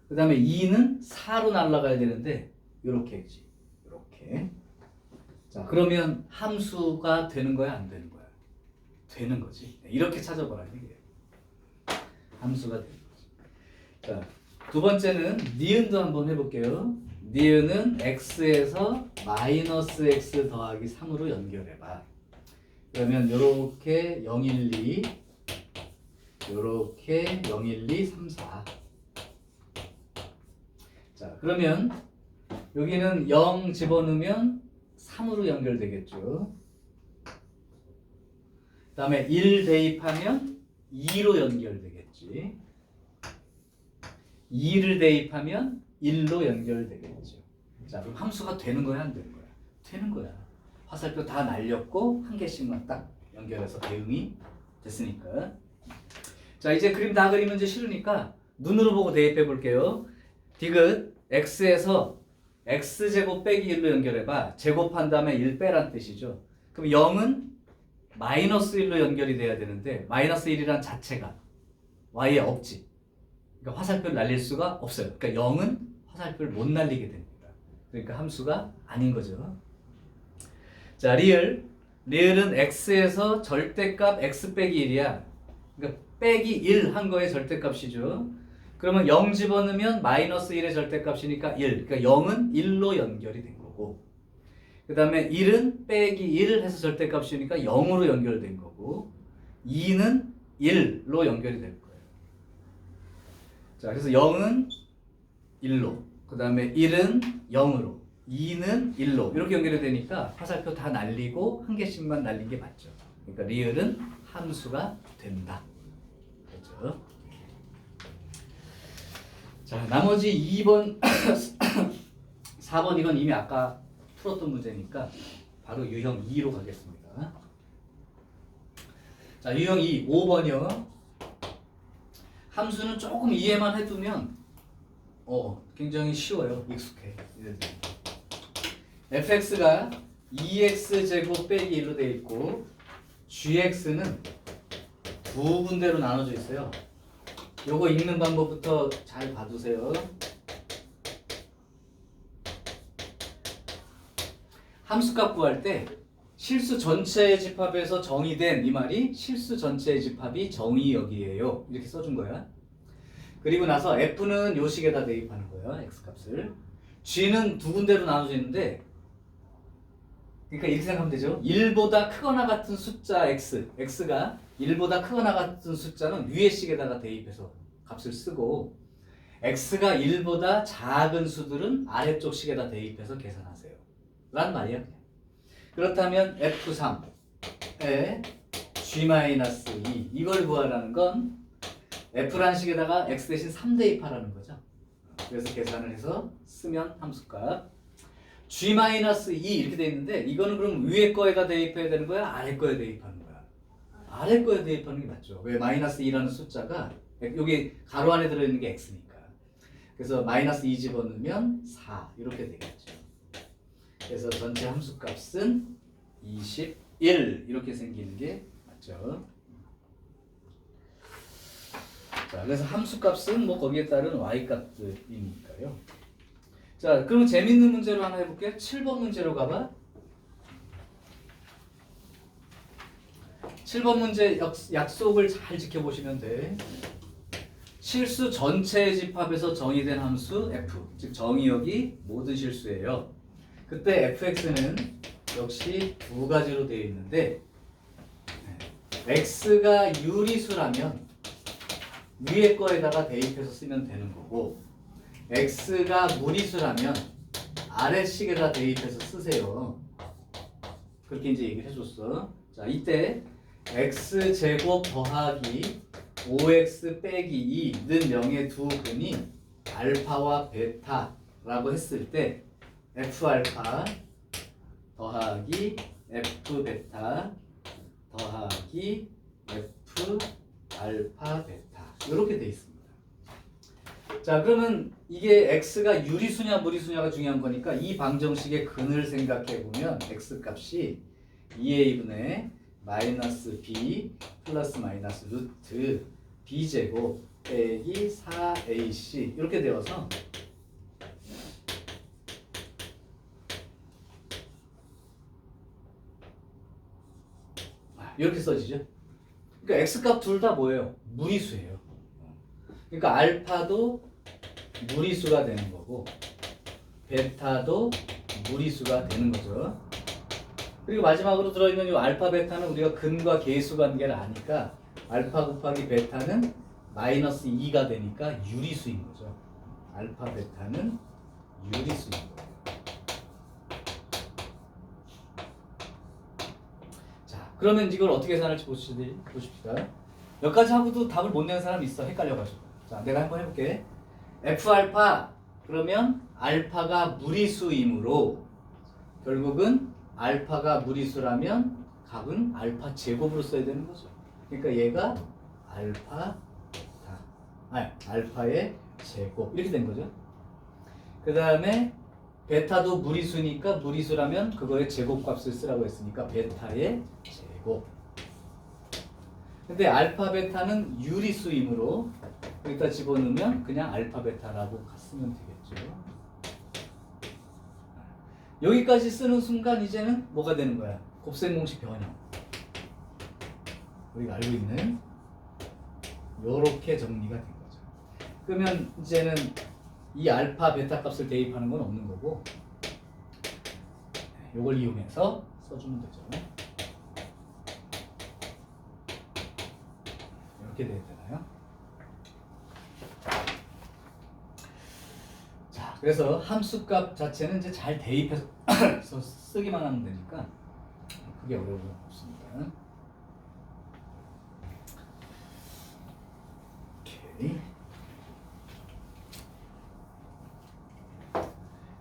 [SPEAKER 1] 그 다음에 2는 4로 날아가야 되는데 이렇게 했지. 이렇게. 자, 그러면 함수가 되는 거야, 안 되는 거야? 되는 거지. 이렇게 찾아보라는 얘기예요. 함수가 되는 거지. 자, 두 번째는 니은도 한번 해볼게요. 니은은 x에서 마이너스 x 더하기 3으로 연결해봐. 그러면 요렇게 0, 1, 2 요렇게 0, 1, 2, 3, 4. 자, 그러면 여기는 0 집어넣으면 3으로 연결되겠죠. 그 다음에 1 대입하면 2로 연결되겠지. 2를 대입하면 1로 연결되겠죠. 자, 그럼 함수가 되는 거야, 안 되는 거야? 되는 거야. 화살표 다 날렸고 한 개씩만 딱 연결해서 대응이 됐으니까. 자, 이제 그림 다 그리면 이제 싫으니까 눈으로 보고 대입해 볼게요. 디귿 x에서 x제곱 빼기 1로 연결해봐. 제곱한 다음에 1 빼란 뜻이죠. 그럼 0은 마이너스 1로 연결이 돼야 되는데 마이너스 1이란 자체가 y에 없지. 그러니까 화살표를 날릴 수가 없어요. 그러니까 0은 화살표를 못 날리게 됩니다. 그러니까 함수가 아닌 거죠. 자, 리을은 x에서 절대값 x 빼기 1이야. 그러니까 빼기 1 한 거의 절대값이죠. 그러면 0 집어넣으면 마이너스 1의 절대값이니까 1. 그러니까 0은 1로 연결이 된 거고. 그 다음에 1은 빼기 1 해서 절대값이니까 0으로 연결된 거고. 2는 1로 연결이 될 거예요. 자, 그래서 0은 1로. 그 다음에 1은 0으로. 2는 1로. 이렇게 연결이 되니까 화살표 다 날리고 한 개씩만 날린 게 맞죠. 그러니까 리을은 함수가 된다. 그렇죠? 자, 나머지 2번, 4번 이건 이미 아까 풀었던 문제니까 바로 유형 2로 가겠습니다. 자, 유형 2, 5번이요. 함수는 조금 이해만 해두면 굉장히 쉬워요. 익숙해. fx가 2x제곱 빼기 1로 되어 있고 gx는 두 군데로 나눠져 있어요. 요거 읽는 방법부터 잘 봐두세요. 함수값 구할 때 실수 전체의 집합에서 정의된 이 말이 실수 전체의 집합이 정의역이에요. 이렇게 써준 거야. 그리고 나서 f는 요 식에다 대입하는 거예요. x값을. g는 두 군데로 나눠져 있는데 그러니까 이렇게 생각하면 되죠. 1보다 크거나 같은 숫자 x가 1보다 크거나 같은 숫자는 위의 식에다가 대입해서 값을 쓰고 x가 1보다 작은 수들은 아래쪽 식에다 대입해서 계산하세요. 라는 말이야. 그냥. 그렇다면 f3에 g-2 이걸 구하라는 건 f란 식에다가 x 대신 3 대입하라는 거죠. 그래서 계산을 해서 쓰면 함수값 g-2 이렇게 돼 있는데 이거는 그럼 위에 거에다 대입해야 되는 거야? 아래 거에 대입하는 거야? 아래 거에 대입하는 게 맞죠. 왜 마이너스 2라는 숫자가 여기 가로 안에 들어있는 게 x니까. 그래서 마이너스 2 집어넣으면 4 이렇게 되겠죠. 그래서 전체 함수값은 21 이렇게 생기는 게 맞죠. 자, 그래서 함수값은 뭐 거기에 따른 y값들이니까요. 자, 그럼 재밌는 문제로 하나 해볼게요. 7번 문제로 가봐. 7번 문제 약속을 잘 지켜보시면 돼. 실수 전체의 집합에서 정의된 함수 f, 즉 정의역이 모든 실수예요. 그때 fx는 역시 두 가지로 되어 있는데 x가 유리수라면 위에 거에다가 대입해서 쓰면 되는 거고 x가 무리수라면 아래식에다 대입해서 쓰세요. 그렇게 이제 얘기를 해줬어. 자, 이때 x제곱 더하기 5x 빼기 2는 0의 두 근이 알파와 베타라고 했을 때 f알파 더하기 f베타 더하기 f알파 베타 이렇게 돼 있습니다. 자, 그러면 이게 x가 유리수냐 무리수냐가 중요한 거니까 이 방정식의 근을 생각해 보면 x값이 2a분의 마이너스 b 플러스 마이너스 루트 b제곱 빼기 4ac 이렇게 되어서 이렇게 써지죠. 그러니까 x값 둘 다 뭐예요? 무리수예요. 그러니까 알파도 무리수가 되는 거고 베타도 무리수가 되는 거죠. 그리고 마지막으로 들어있는 이 알파 베타는 우리가 근과 계수 관계를 아니까 알파 곱하기 베타는 마이너스 2가 되니까 유리수인 거죠. 알파 베타는 유리수인 거예요. 자, 그러면 이걸 어떻게 계산할지 보십시다. 여기까지 하고도 답을 못 내는 사람 있어. 헷갈려가지고. 자, 내가 한번 해볼게. F알파 그러면 알파가 무리수이므로 결국은 알파가 무리수라면 값은 알파 제곱으로 써야 되는 거죠. 그러니까 얘가 알파의 제곱 이렇게 된 거죠. 그 다음에 베타도 무리수니까 무리수라면 그거의 제곱값을 쓰라고 했으니까 베타의 제곱. 근데 알파 베타는 유리수이므로 여기다 집어넣으면 그냥 알파 베타라고 쓰면 되겠죠. 여기까지 쓰는 순간 이제는 뭐가 되는 거야? 곱셈 공식 변형. 우리가 알고 있는 요렇게 정리가 된 거죠. 그러면 이제는 이 알파 베타 값을 대입하는 건 없는 거고 요걸 이용해서 써주면 되죠. 이렇게 돼야 되나요? 자, 그래서 함수값 자체는 이제 잘 대입해서 쓰기만 하면 되니까 그게 어려운 건 없습니다. 오케이.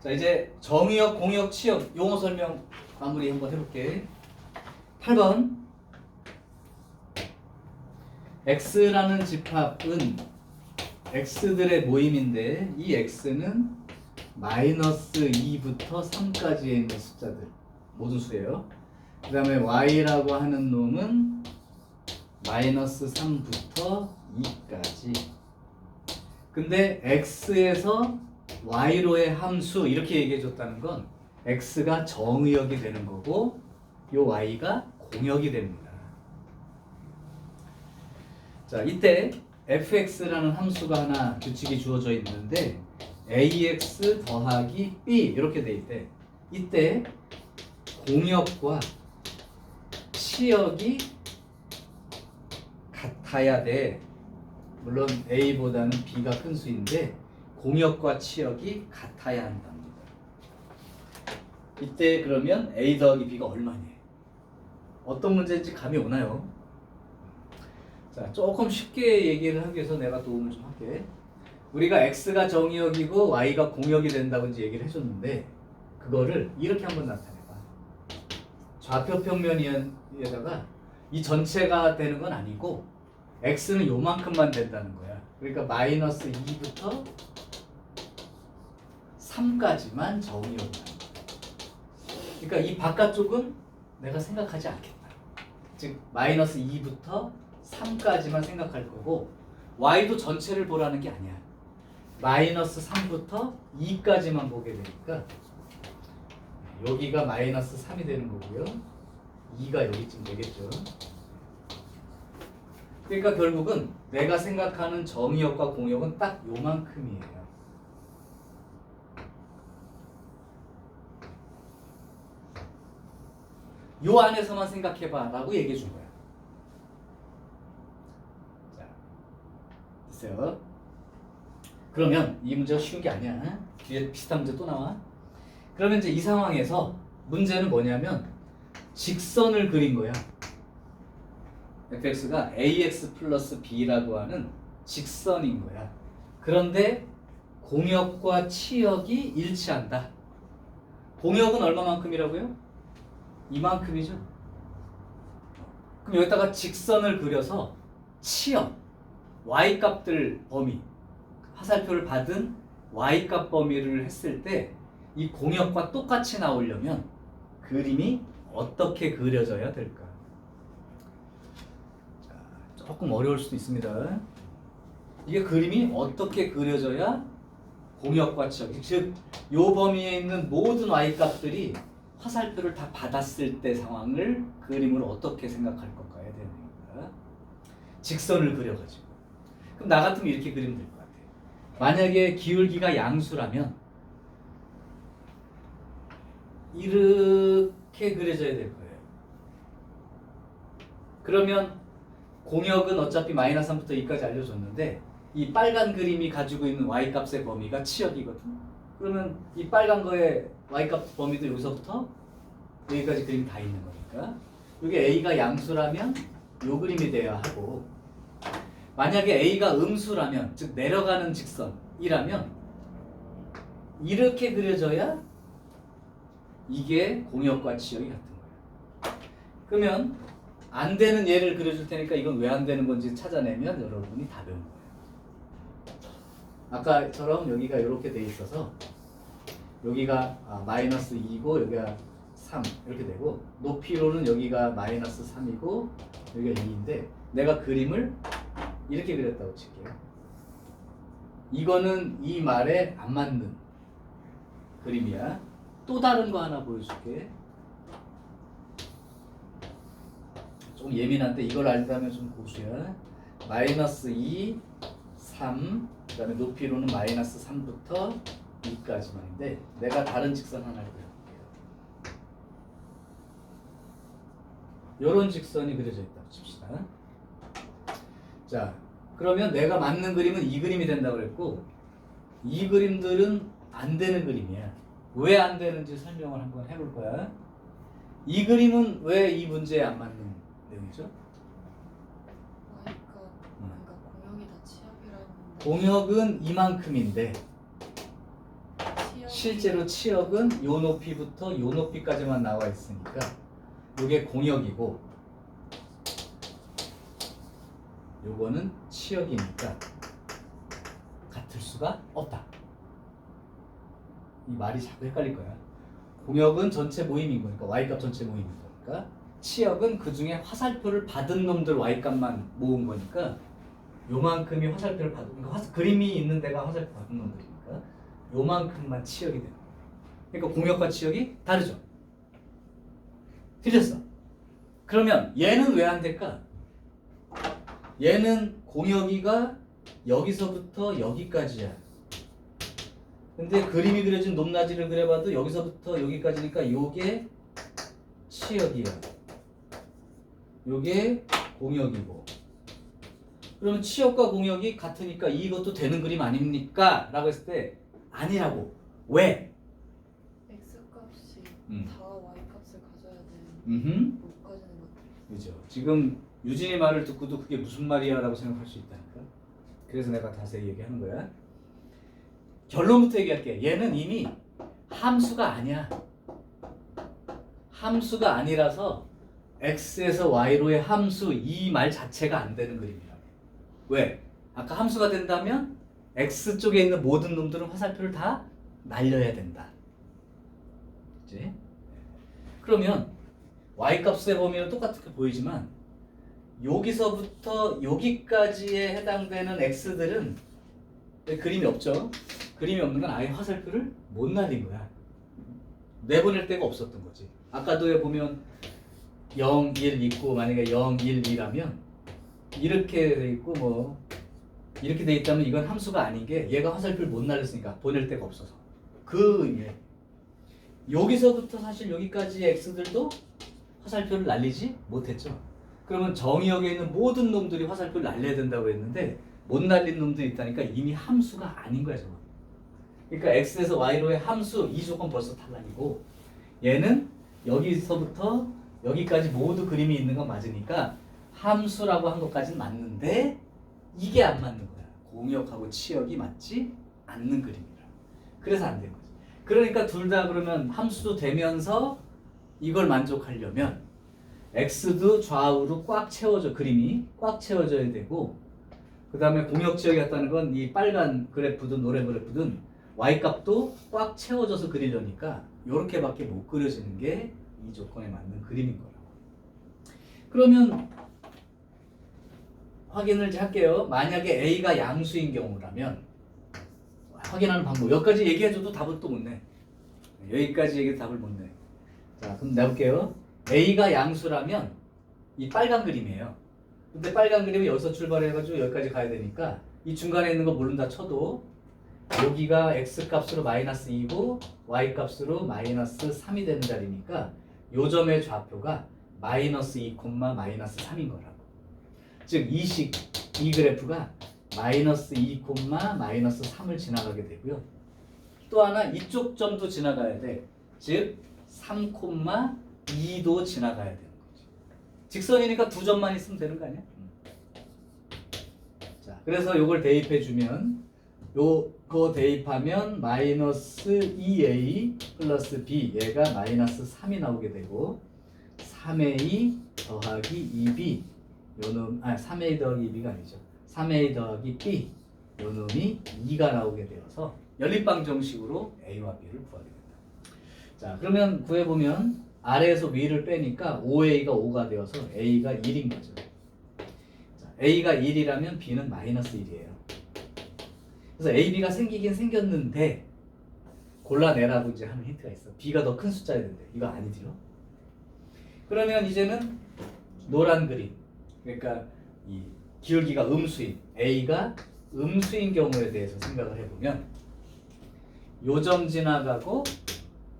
[SPEAKER 1] 자, 이제 정의역, 공역, 치역 용어 설명 마무리 한번 해볼게. 8번 x라는 집합은 x들의 모임인데 이 x는 마이너스 2부터 3까지에 있는 숫자들 모든 수예요. 그 다음에 y라고 하는 놈은 마이너스 3부터 2까지. 근데 x에서 y로의 함수 이렇게 얘기해 줬다는 건 x가 정의역이 되는 거고 요 y가 공역이 됩니다. 자, 이때 fx라는 함수가 하나 규칙이 주어져 있는데 ax 더하기 b 이렇게 돼 있대. 이때 공역과 치역이 같아야 돼. 물론 a보다는 b가 큰 수인데 공역과 치역이 같아야 한답니다. 이때 그러면 a 더하기 b가 얼마니? 어떤 문제인지 감이 오나요? 자, 조금 쉽게 얘기를 하기 위해서 내가 도움을 좀 할게. 우리가 x가 정의역이고 y가 공역이 된다고 이제 얘기를 해줬는데 그거를 이렇게 한번 나타내봐. 좌표 평면에다가 이 전체가 되는 건 아니고 x는 요만큼만 된다는 거야. 그러니까 마이너스 2부터 3까지만 정의역이라는 거야. 그러니까 이 바깥쪽은 내가 생각하지 않겠다. 즉 마이너스 2부터 3까지만 생각할 거고 y도 전체를 보라는 게 아니야. 마이너스 3부터 2까지만 보게 되니까 여기가 마이너스 3이 되는 거고요. 2가 여기쯤 되겠죠. 그러니까 결국은 내가 생각하는 정의역과 공역은 딱 요만큼이에요. 요 안에서만 생각해봐 라고 얘기해 준 거야. 자, 됐어요. 그러면 이 문제가 쉬운 게 아니야. 뒤에 비슷한 문제 또 나와. 그러면 이제 이 상황에서 문제는 뭐냐면 직선을 그린 거야. fx가 ax 플러스 b라고 하는 직선인 거야. 그런데 공역과 치역이 일치한다. 공역은 얼마만큼이라고요? 이만큼이죠. 그럼 여기다가 직선을 그려서 치역, y값들 범위, 화살표를 받은 y값 범위를 했을 때 이 공역과 똑같이 나오려면 그림이 어떻게 그려져야 될까? 자, 조금 어려울 수도 있습니다. 이게 그림이 어떻게 그려져야 공역과 치역, 즉 요 범위에 있는 모든 y-값들이 화살표를 다 받았을 때 상황을 그림으로 어떻게 생각할 건가에 대한 얘기입니다. 직선을 그려가지고. 그럼 나 같으면 이렇게 그리면 될 것 같아요. 만약에 기울기가 양수라면 이렇게 그려져야 될 거예요. 그러면 공역은 어차피 마이너스 3부터 2까지 알려줬는데 이 빨간 그림이 가지고 있는 y값의 범위가 치역이거든. 그러면 이 빨간 거의 y값 범위도 여기서부터 여기까지 그림이 다 있는 거니까 이게 a가 양수라면 요 그림이 돼야 하고, 만약에 a가 음수라면 즉 내려가는 직선이라면 이렇게 그려져야 이게 공역과 치역이 같은 거예요. 그러면 안 되는 예를 그려줄 테니까 이건 왜 안 되는 건지 찾아내면 여러분이 다 배운 거예요. 아까처럼 여기가 이렇게 돼 있어서 여기가 마이너스 2고 여기가 3 이렇게 되고, 높이로는 여기가 마이너스 3이고 여기가 2인데 내가 그림을 이렇게 그렸다고 칠게요. 이거는 이 말에 안 맞는 그림이야. 또 다른 거 하나 보여줄게. 좀 예민한데 이걸 알다면 좀 고수야. 마이너스 2, 3, 그 다음에 높이로는 마이너스 3부터 2까지만인데 내가 다른 직선 하나 그려볼게요. 요런 직선이 그려져 있다고 칩시다. 자, 그러면 내가 맞는 그림은 이 그림이 된다고 그랬고, 이 그림들은 안 되는 그림이야. 왜 안 되는지 설명을 한번 해볼 거야. 이 그림은 왜 이 문제에 안 맞는 내용이죠?
[SPEAKER 3] 그러니까 공역이 다 치역이라 했는데
[SPEAKER 1] 공역은 이만큼인데
[SPEAKER 3] 치역이
[SPEAKER 1] 실제로 치역은 요 높이부터 요 높이까지만 나와 있으니까 요게 공역이고 요거는 치역이니까 같을 수가 없다. 이 말이 자꾸 헷갈릴 거야. 공역은 전체 모임인 거니까 y값 전체 모임인 거니까, 치역은 그 중에 화살표를 받은 놈들 y값만 모은 거니까 요만큼이 화살표를 받은, 그러니까 그림이 있는 데가 화살표 받은 놈들이니까 요만큼만 치역이 되는 거야. 그러니까 공역과 치역이 다르죠. 틀렸어. 그러면 얘는 왜 안 될까? 얘는 공역이가 여기서부터 여기까지야. 근데 그림이 그려진 높낮이를 그려봐도 여기서부터 여기까지니까 요게 치역이야. 요게 공역이고. 그러면 치역과 공역이 같으니까 이것도 되는 그림 아닙니까? 라고 했을 때 아니라고. 왜?
[SPEAKER 3] x값이
[SPEAKER 1] 음.
[SPEAKER 3] 다 y값을 가져야 되는
[SPEAKER 1] 음흠.
[SPEAKER 3] 못 가지는 것들.
[SPEAKER 1] 그죠. 지금 유진이 말을 듣고도 그게 무슨 말이야 라고 생각할 수 있다니까. 그래서 내가 자세히 얘기하는 거야. 결론부터 얘기할게. 얘는 이미 함수가 아니야. 함수가 아니라서 x에서 y로의 함수 이 말 자체가 안 되는 그림이야. 왜? 아까 함수가 된다면 x 쪽에 있는 모든 놈들은 화살표를 다 날려야 된다. 그치? 그러면 y값의 범위는 똑같게 보이지만 여기서부터 여기까지에 해당되는 x들은 그림이 없죠. 그림이 없는 건 아예 화살표를 못 날린 거야. 내보낼 데가 없었던 거지. 아까도 보면 0, 1 있고, 만약에 0, 1, 2라면 이렇게 돼 있고 뭐 이렇게 돼 있다면 이건 함수가 아닌 게 얘가 화살표를 못 날렸으니까 보낼 데가 없어서 그 의미에 여기서부터 사실 여기까지 x들도 화살표를 날리지 못했죠. 그러면 정의역에 있는 모든 놈들이 화살표를 날려야 된다고 했는데 못 날린 놈들이 있다니까 이미 함수가 아닌 거야 저거. 그러니까 x에서 y로의 함수 이 조건 벌써 탈락이고, 얘는 여기서부터 여기까지 모두 그림이 있는 건 맞으니까 함수라고 한 것까지는 맞는데 이게 안 맞는 거야. 공역하고 치역이 맞지 않는 그림이라. 그래서 안 된 거지. 그러니까 둘 다 그러면 함수도 되면서 이걸 만족하려면 x도 좌우로 꽉 채워져, 그림이 꽉 채워져야 되고, 그 다음에 공역 지역이 같다는 건 이 빨간 그래프든 노란 그래프든 y값도 꽉 채워져서 그리려니까 이렇게밖에 못 그려지는 게 이 조건에 맞는 그림인 거라고. 그러면 확인을 이제 할게요. 만약에 A가 양수인 경우라면 확인하는 방법. 여기까지 얘기해줘도 답을 또 못 내. 여기까지 얘기해도 답을 못 내. 자, 그럼 내볼게요. A가 양수라면 이 빨간 그림이에요. 근데 빨간 그림이 여기서 출발해가지고 여기까지 가야 되니까 이 중간에 있는 거 모른다 쳐도 여기가 x 값으로 마이너스 2고 y 값으로 마이너스 3이 되는 자리니까 요 점의 좌표가 마이너스 2, 마이너스 3인 거라고. 즉 이 그래프가 마이너스 2, 마이너스 3을 지나가게 되고요. 또 하나 이쪽 점도 지나가야 돼. 즉 3, 2도 지나가야 되는 거지. 직선이니까 두 점만 있으면 되는 거 아니야? 자, 그래서 요걸 대입해 주면 요거 대입하면 마이너스 2a 플러스 b 얘가 마이너스 3이 나오게 되고 3a 더하기 2b 요놈 3a 더하기 2b가 아니죠. 3a 더하기 b 요놈이 2가 나오게 되어서 연립방 정식으로 a와 b를 구하게 된다. 자, 그러면 구해보면 아래에서 위를 빼니까 5a가 5가 되어서 a가 1인 거죠. 자, a가 1이라면 b는 마이너스 1이에요. 그래서 a, b가 생기긴 생겼는데 골라내라고 이제 하는 힌트가 있어. b가 더 큰 숫자여야 된대. 이거 아니죠. 그러면 이제는 노란 그림, 그러니까 이 기울기가 음수인 a가 음수인 경우에 대해서 생각을 해보면 요 점 지나가고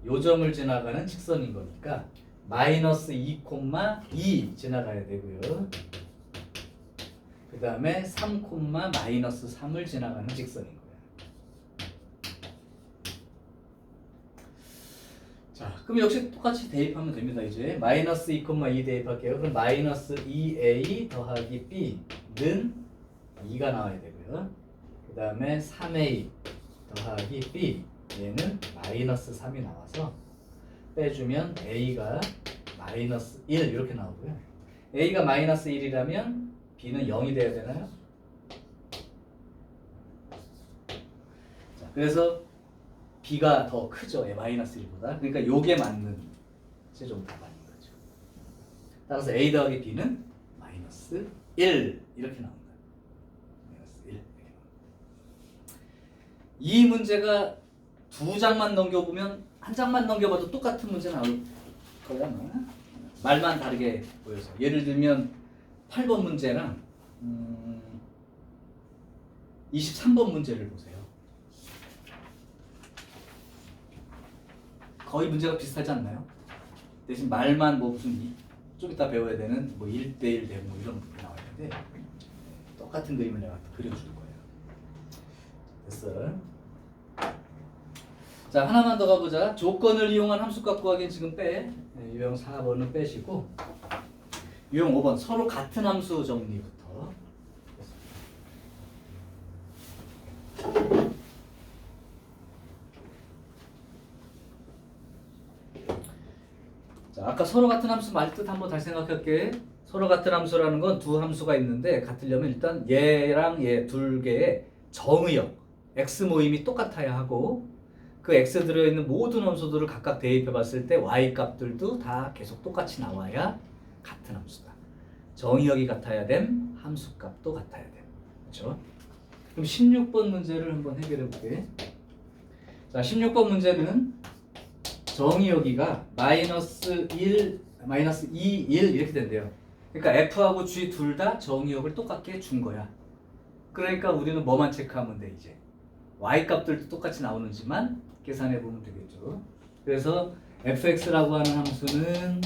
[SPEAKER 1] 요 점을 지나가는 직선인 거니까 마이너스 2, 2 지나가야 되고요. 그 다음에 3, 마이너스 3을 지나가는 직선인 거예요. 자, 그럼 역시 똑같이 대입하면 됩니다. 이제 마이너스 2, 2 대입할게요. 그럼 마이너스 2a 더하기 b는 2가 나와야 되고요. 그 다음에 3a 더하기 b 얘는 마이너스 3이 나와서 빼주면 a가 마이너스 1 이렇게 나오고요. a가 마이너스 1이라면 b는 0이 돼야 되나요? 자, 그래서 b가 더 크죠. 마이너스 1보다. 그러니까 요게 맞는 최종 답안인 거죠. 따라서 a 더하기 b는 마이너스 1 이렇게 나온다. 마이너스 1 이렇게 나온다. 이 문제가 두 장만 넘겨보면 한 장만 넘겨봐도 똑같은 문제 나올 거야 아마. 말만 다르게 보여서. 예를 들면 8번 문제랑 23번 문제를 보세요. 거의 문제가 비슷하지 않나요? 대신 말만 뭐 무슨 좀 이따 배워야 되는 뭐 1대1 대뭐 이런 부분이 나와야 되는데 똑같은 그림을 내가 그려줄 거예요. 됐어. 자, 하나만 더 가보자. 조건을 이용한 함수값 구하기는 지금 빼. 유형 4번은 빼시고 유형 5번 서로 같은 함수 정리부터. 자, 아까 서로 같은 함수 말뜻 한번 다시 생각할게. 서로 같은 함수라는 건 두 함수가 있는데 같으려면 일단 얘랑 얘 둘 개의 정의역 x 모임이 똑같아야 하고 그 x 들어있는 모든 함수들을 각각 대입해 봤을 때 y 값들도 다 계속 똑같이 나와야 같은 함수다. 정의역이 같아야 됨, 함수 값도 같아야 됨. 그렇죠? 그럼 16번 문제를 한번 해결해 볼게. 자, 16번 문제는 정의역이가 마이너스 1, 마이너스 2, 1 이렇게 된대요. 그러니까 f하고 g 둘 다 정의역을 똑같게 준 거야. 그러니까 우리는 뭐만 체크하면 돼 이제. y 값들도 똑같이 나오는지만 계산해 보면 되겠죠. 그래서 fx라고 하는 함수는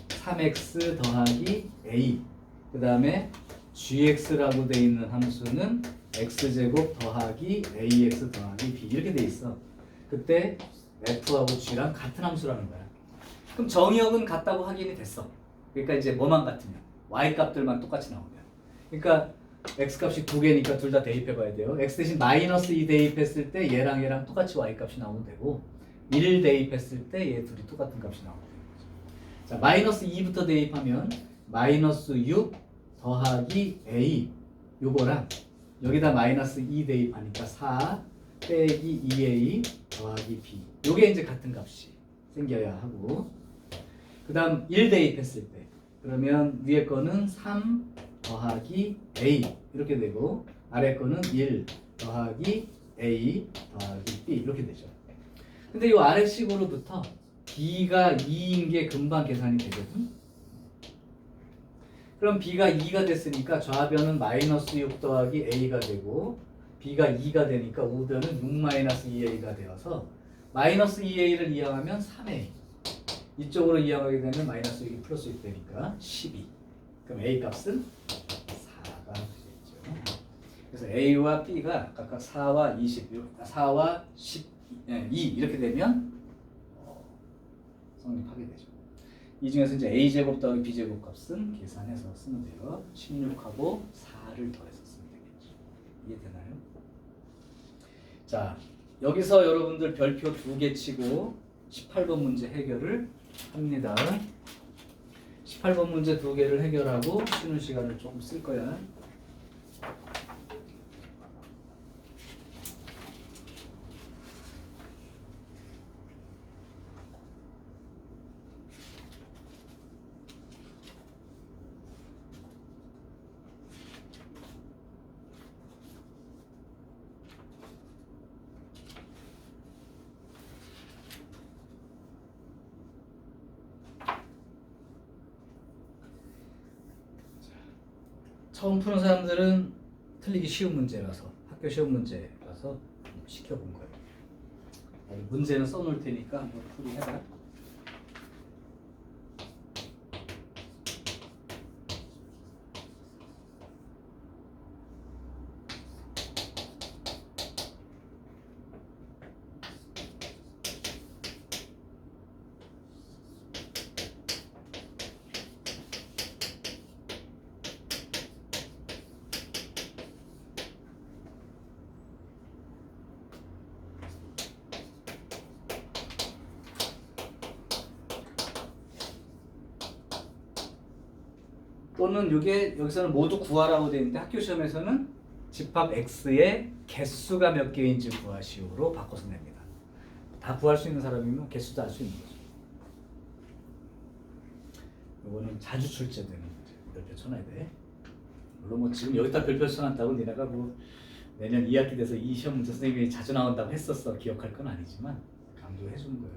[SPEAKER 1] 3x 더하기 a, 그 다음에 gx라고 돼 있는 함수는 x제곱 더하기 ax 더하기 b 이렇게 돼 있어. 그때 f하고 g랑 같은 함수라는 거야. 그럼 정의역은 같다고 확인이 됐어. 그러니까 이제 뭐만 같으면 y 값들만 똑같이 나오면. 그러니까 x 값이 두 개니까 둘 다 대입해 봐야 돼요. x 대신 마이너스 2 대입했을 때 얘랑 얘랑 똑같이 y 값이 나오면 되고 1 대입했을 때 얘 둘이 똑같은 값이 나오면 되는 거죠. 자, 마이너스 2부터 대입하면 마이너스 6 더하기 a 요거랑 여기다 마이너스 2 대입하니까 4 빼기 2a 더하기 b 요게 이제 같은 값이 생겨야 하고 그 다음 1 대입했을 때 그러면 위에 거는 3 더하기 A 이렇게 되고 아래 거는 1 더하기 A 더하기 B 이렇게 되죠. 근데 이 아래식으로부터 B가 2인 게 금방 계산이 되거든. 그럼 B가 2가 됐으니까 좌변은 마이너스 6 더하기 A가 되고 B가 2가 되니까 우변은 6 마이너스 2A가 되어서 마이너스 2A를 이항하면 3A 이쪽으로 이항하게 되면 마이너스 6이 플러스 6 되니까 12 그럼 A 값은 4가 되겠죠. 그래서 A와 B가 각각 4와 20, 4와 12 이렇게 되면 성립하게 되죠. 이 중에서 이제 A제곱 더하기 B제곱 값은 계산해서 쓰면 돼요. 16하고 4를 더해서 쓰면 되겠죠. 이해되나요? 자, 여기서 여러분들 별표 2개 치고 18번 문제 해결을 합니다. 18번 문제 2개를 해결하고 쉬는 시간을 조금 쓸 거야. 처음 푸는 사람들은 틀리기 쉬운 문제라서 학교 시험 문제라서 시켜본 거예요. 문제는 써놓을 테니까 한번 풀이해봐. 또는 이게 여기서는 모두 구하라고 되어 있는데 학교 시험에서는 집합 X의 개수가 몇 개인지 구하시오로 바꿔서 냅니다. 다 구할 수 있는 사람이면 개수도 알 수 있는 거죠. 이거는 자주 출제되는 문제. 별표 쳐놔야 돼. 물론 뭐 지금 여기다 별표 쳐놨다고 니네가 뭐 내년 2학기 돼서 이 시험 문제 선생님이 자주 나온다고 했었어 기억할 건 아니지만 강조해 주는 거야.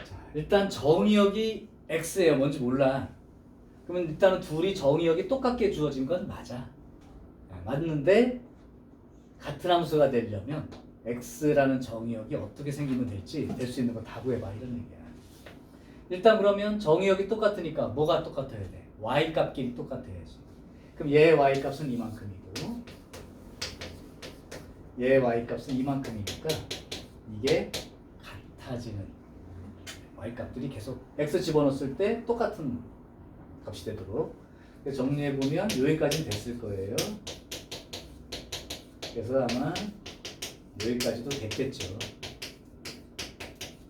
[SPEAKER 1] 자, 일단 정의역이 X예요. 뭔지 몰라. 그러면 일단은 둘이 정의역이 똑같게 주어진 건 맞아. 맞는데 같은 함수가 되려면 X라는 정의역이 어떻게 생기면 될지 될 수 있는 거 다 구해봐 이런 얘기야. 일단 그러면 정의역이 똑같으니까 뭐가 똑같아야 돼? Y 값끼리 똑같아야지. 그럼 얘 Y 값은 이만큼이고 얘 Y 값은 이만큼이니까 이게 같아지는 Y 값들이 계속 X 집어넣었을 때 똑같은 값이 되도록 정리해보면 여기까지는 됐을 거예요. 그래서 아마 여기까지도 됐겠죠.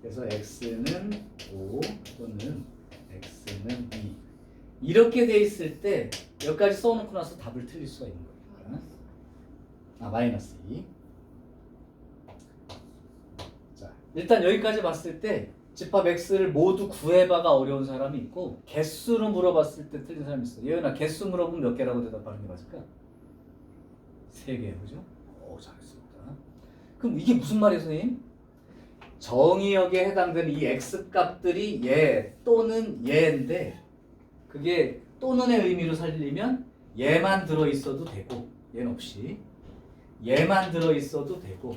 [SPEAKER 1] 그래서 X는 5 또는 X는 2 이렇게 돼 있을 때 여기까지 써놓고 나서 답을 틀릴 수가 있는 거니까 마이너스 2. 자, 일단 여기까지 봤을 때 집합 X를 모두 구해봐가 어려운 사람이 있고 개수로 물어봤을 때 틀린 사람이 있어. 예은아 개수 물어보면 몇 개라고 대답하는 게 맞을까? 3개 그죠? 오 잘했습니다. 그럼 이게 무슨 말이에요 선생님? 정의역에 해당되는 이 X 값들이 얘 또는 얘인데 그게 또는의 의미로 살리면 얘만 들어있어도 되고 얘는 없이 얘만 들어있어도 되고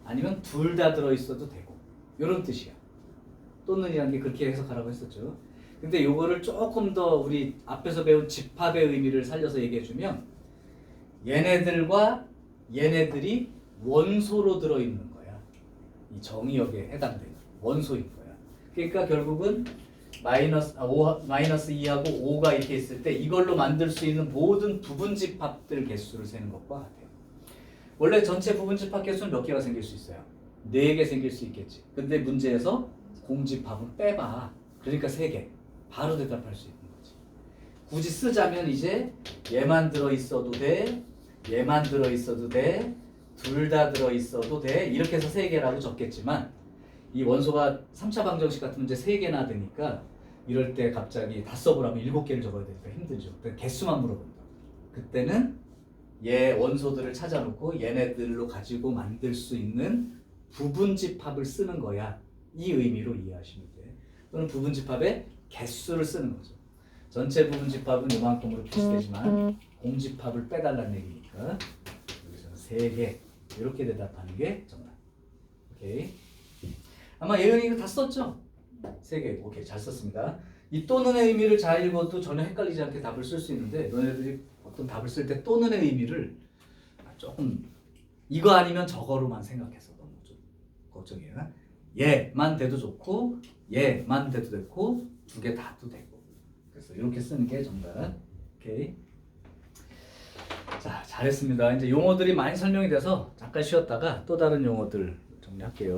[SPEAKER 1] 아니면 둘 다 들어있어도 되고 이런 뜻이야. 또는이라는 게 그렇게 해석하라고 했었죠. 근데 요거를 조금 더 우리 앞에서 배운 집합의 의미를 살려서 얘기해주면 얘네들과 얘네들이 원소로 들어있는 거야. 이 정의역에 해당되는 원소인 거야. 그러니까 결국은 마이너스 2하고 5가 이렇게 있을 때 이걸로 만들 수 있는 모든 부분 집합들 개수를 세는 것과 같아요. 원래 전체 부분 집합 개수는 몇 개가 생길 수 있어요? 4개 생길 수 있겠지. 근데 문제에서 공집합은 빼봐. 그러니까 3개. 바로 대답할 수 있는 거지. 굳이 쓰자면 이제 얘만 들어있어도 돼. 얘만 들어있어도 돼. 둘 다 들어있어도 돼. 이렇게 해서 3개라고 적겠지만 이 원소가 3차 방정식 같은 문제 3개나 되니까 이럴 때 갑자기 다 써보라면 7개를 적어야 되니까 힘들죠. 그때 개수만 물어본다. 그때는 얘 원소들을 찾아놓고 얘네들로 가지고 만들 수 있는 부분집합을 쓰는 거야. 이 의미로 이해하시면 돼. 또는 부분집합의 개수를 쓰는 거죠. 전체 부분집합은 이만큼으로 표시되지만 공집합을 빼달라는 얘기니까 여기서는 3개 이렇게 대답하는 게 정답. 오케이. 아마 예은이 이거 다 썼죠? 3개. 오케이, 잘 썼습니다. 이 또는의 의미를 잘 읽어도 전혀 헷갈리지 않게 답을 쓸 수 있는데 너네들이 어떤 답을 쓸 때 또는의 의미를 조금 이거 아니면 저거로만 생각해서 너무 좀 걱정이야. 얘만 돼도 좋고 얘만 돼도 되고 2개 다도 되고 그래서 이렇게 쓰는 게 정답. 오케이. 자, 잘했습니다. 이제 용어들이 많이 설명이 돼서 잠깐 쉬었다가 또 다른 용어들 정리할게요.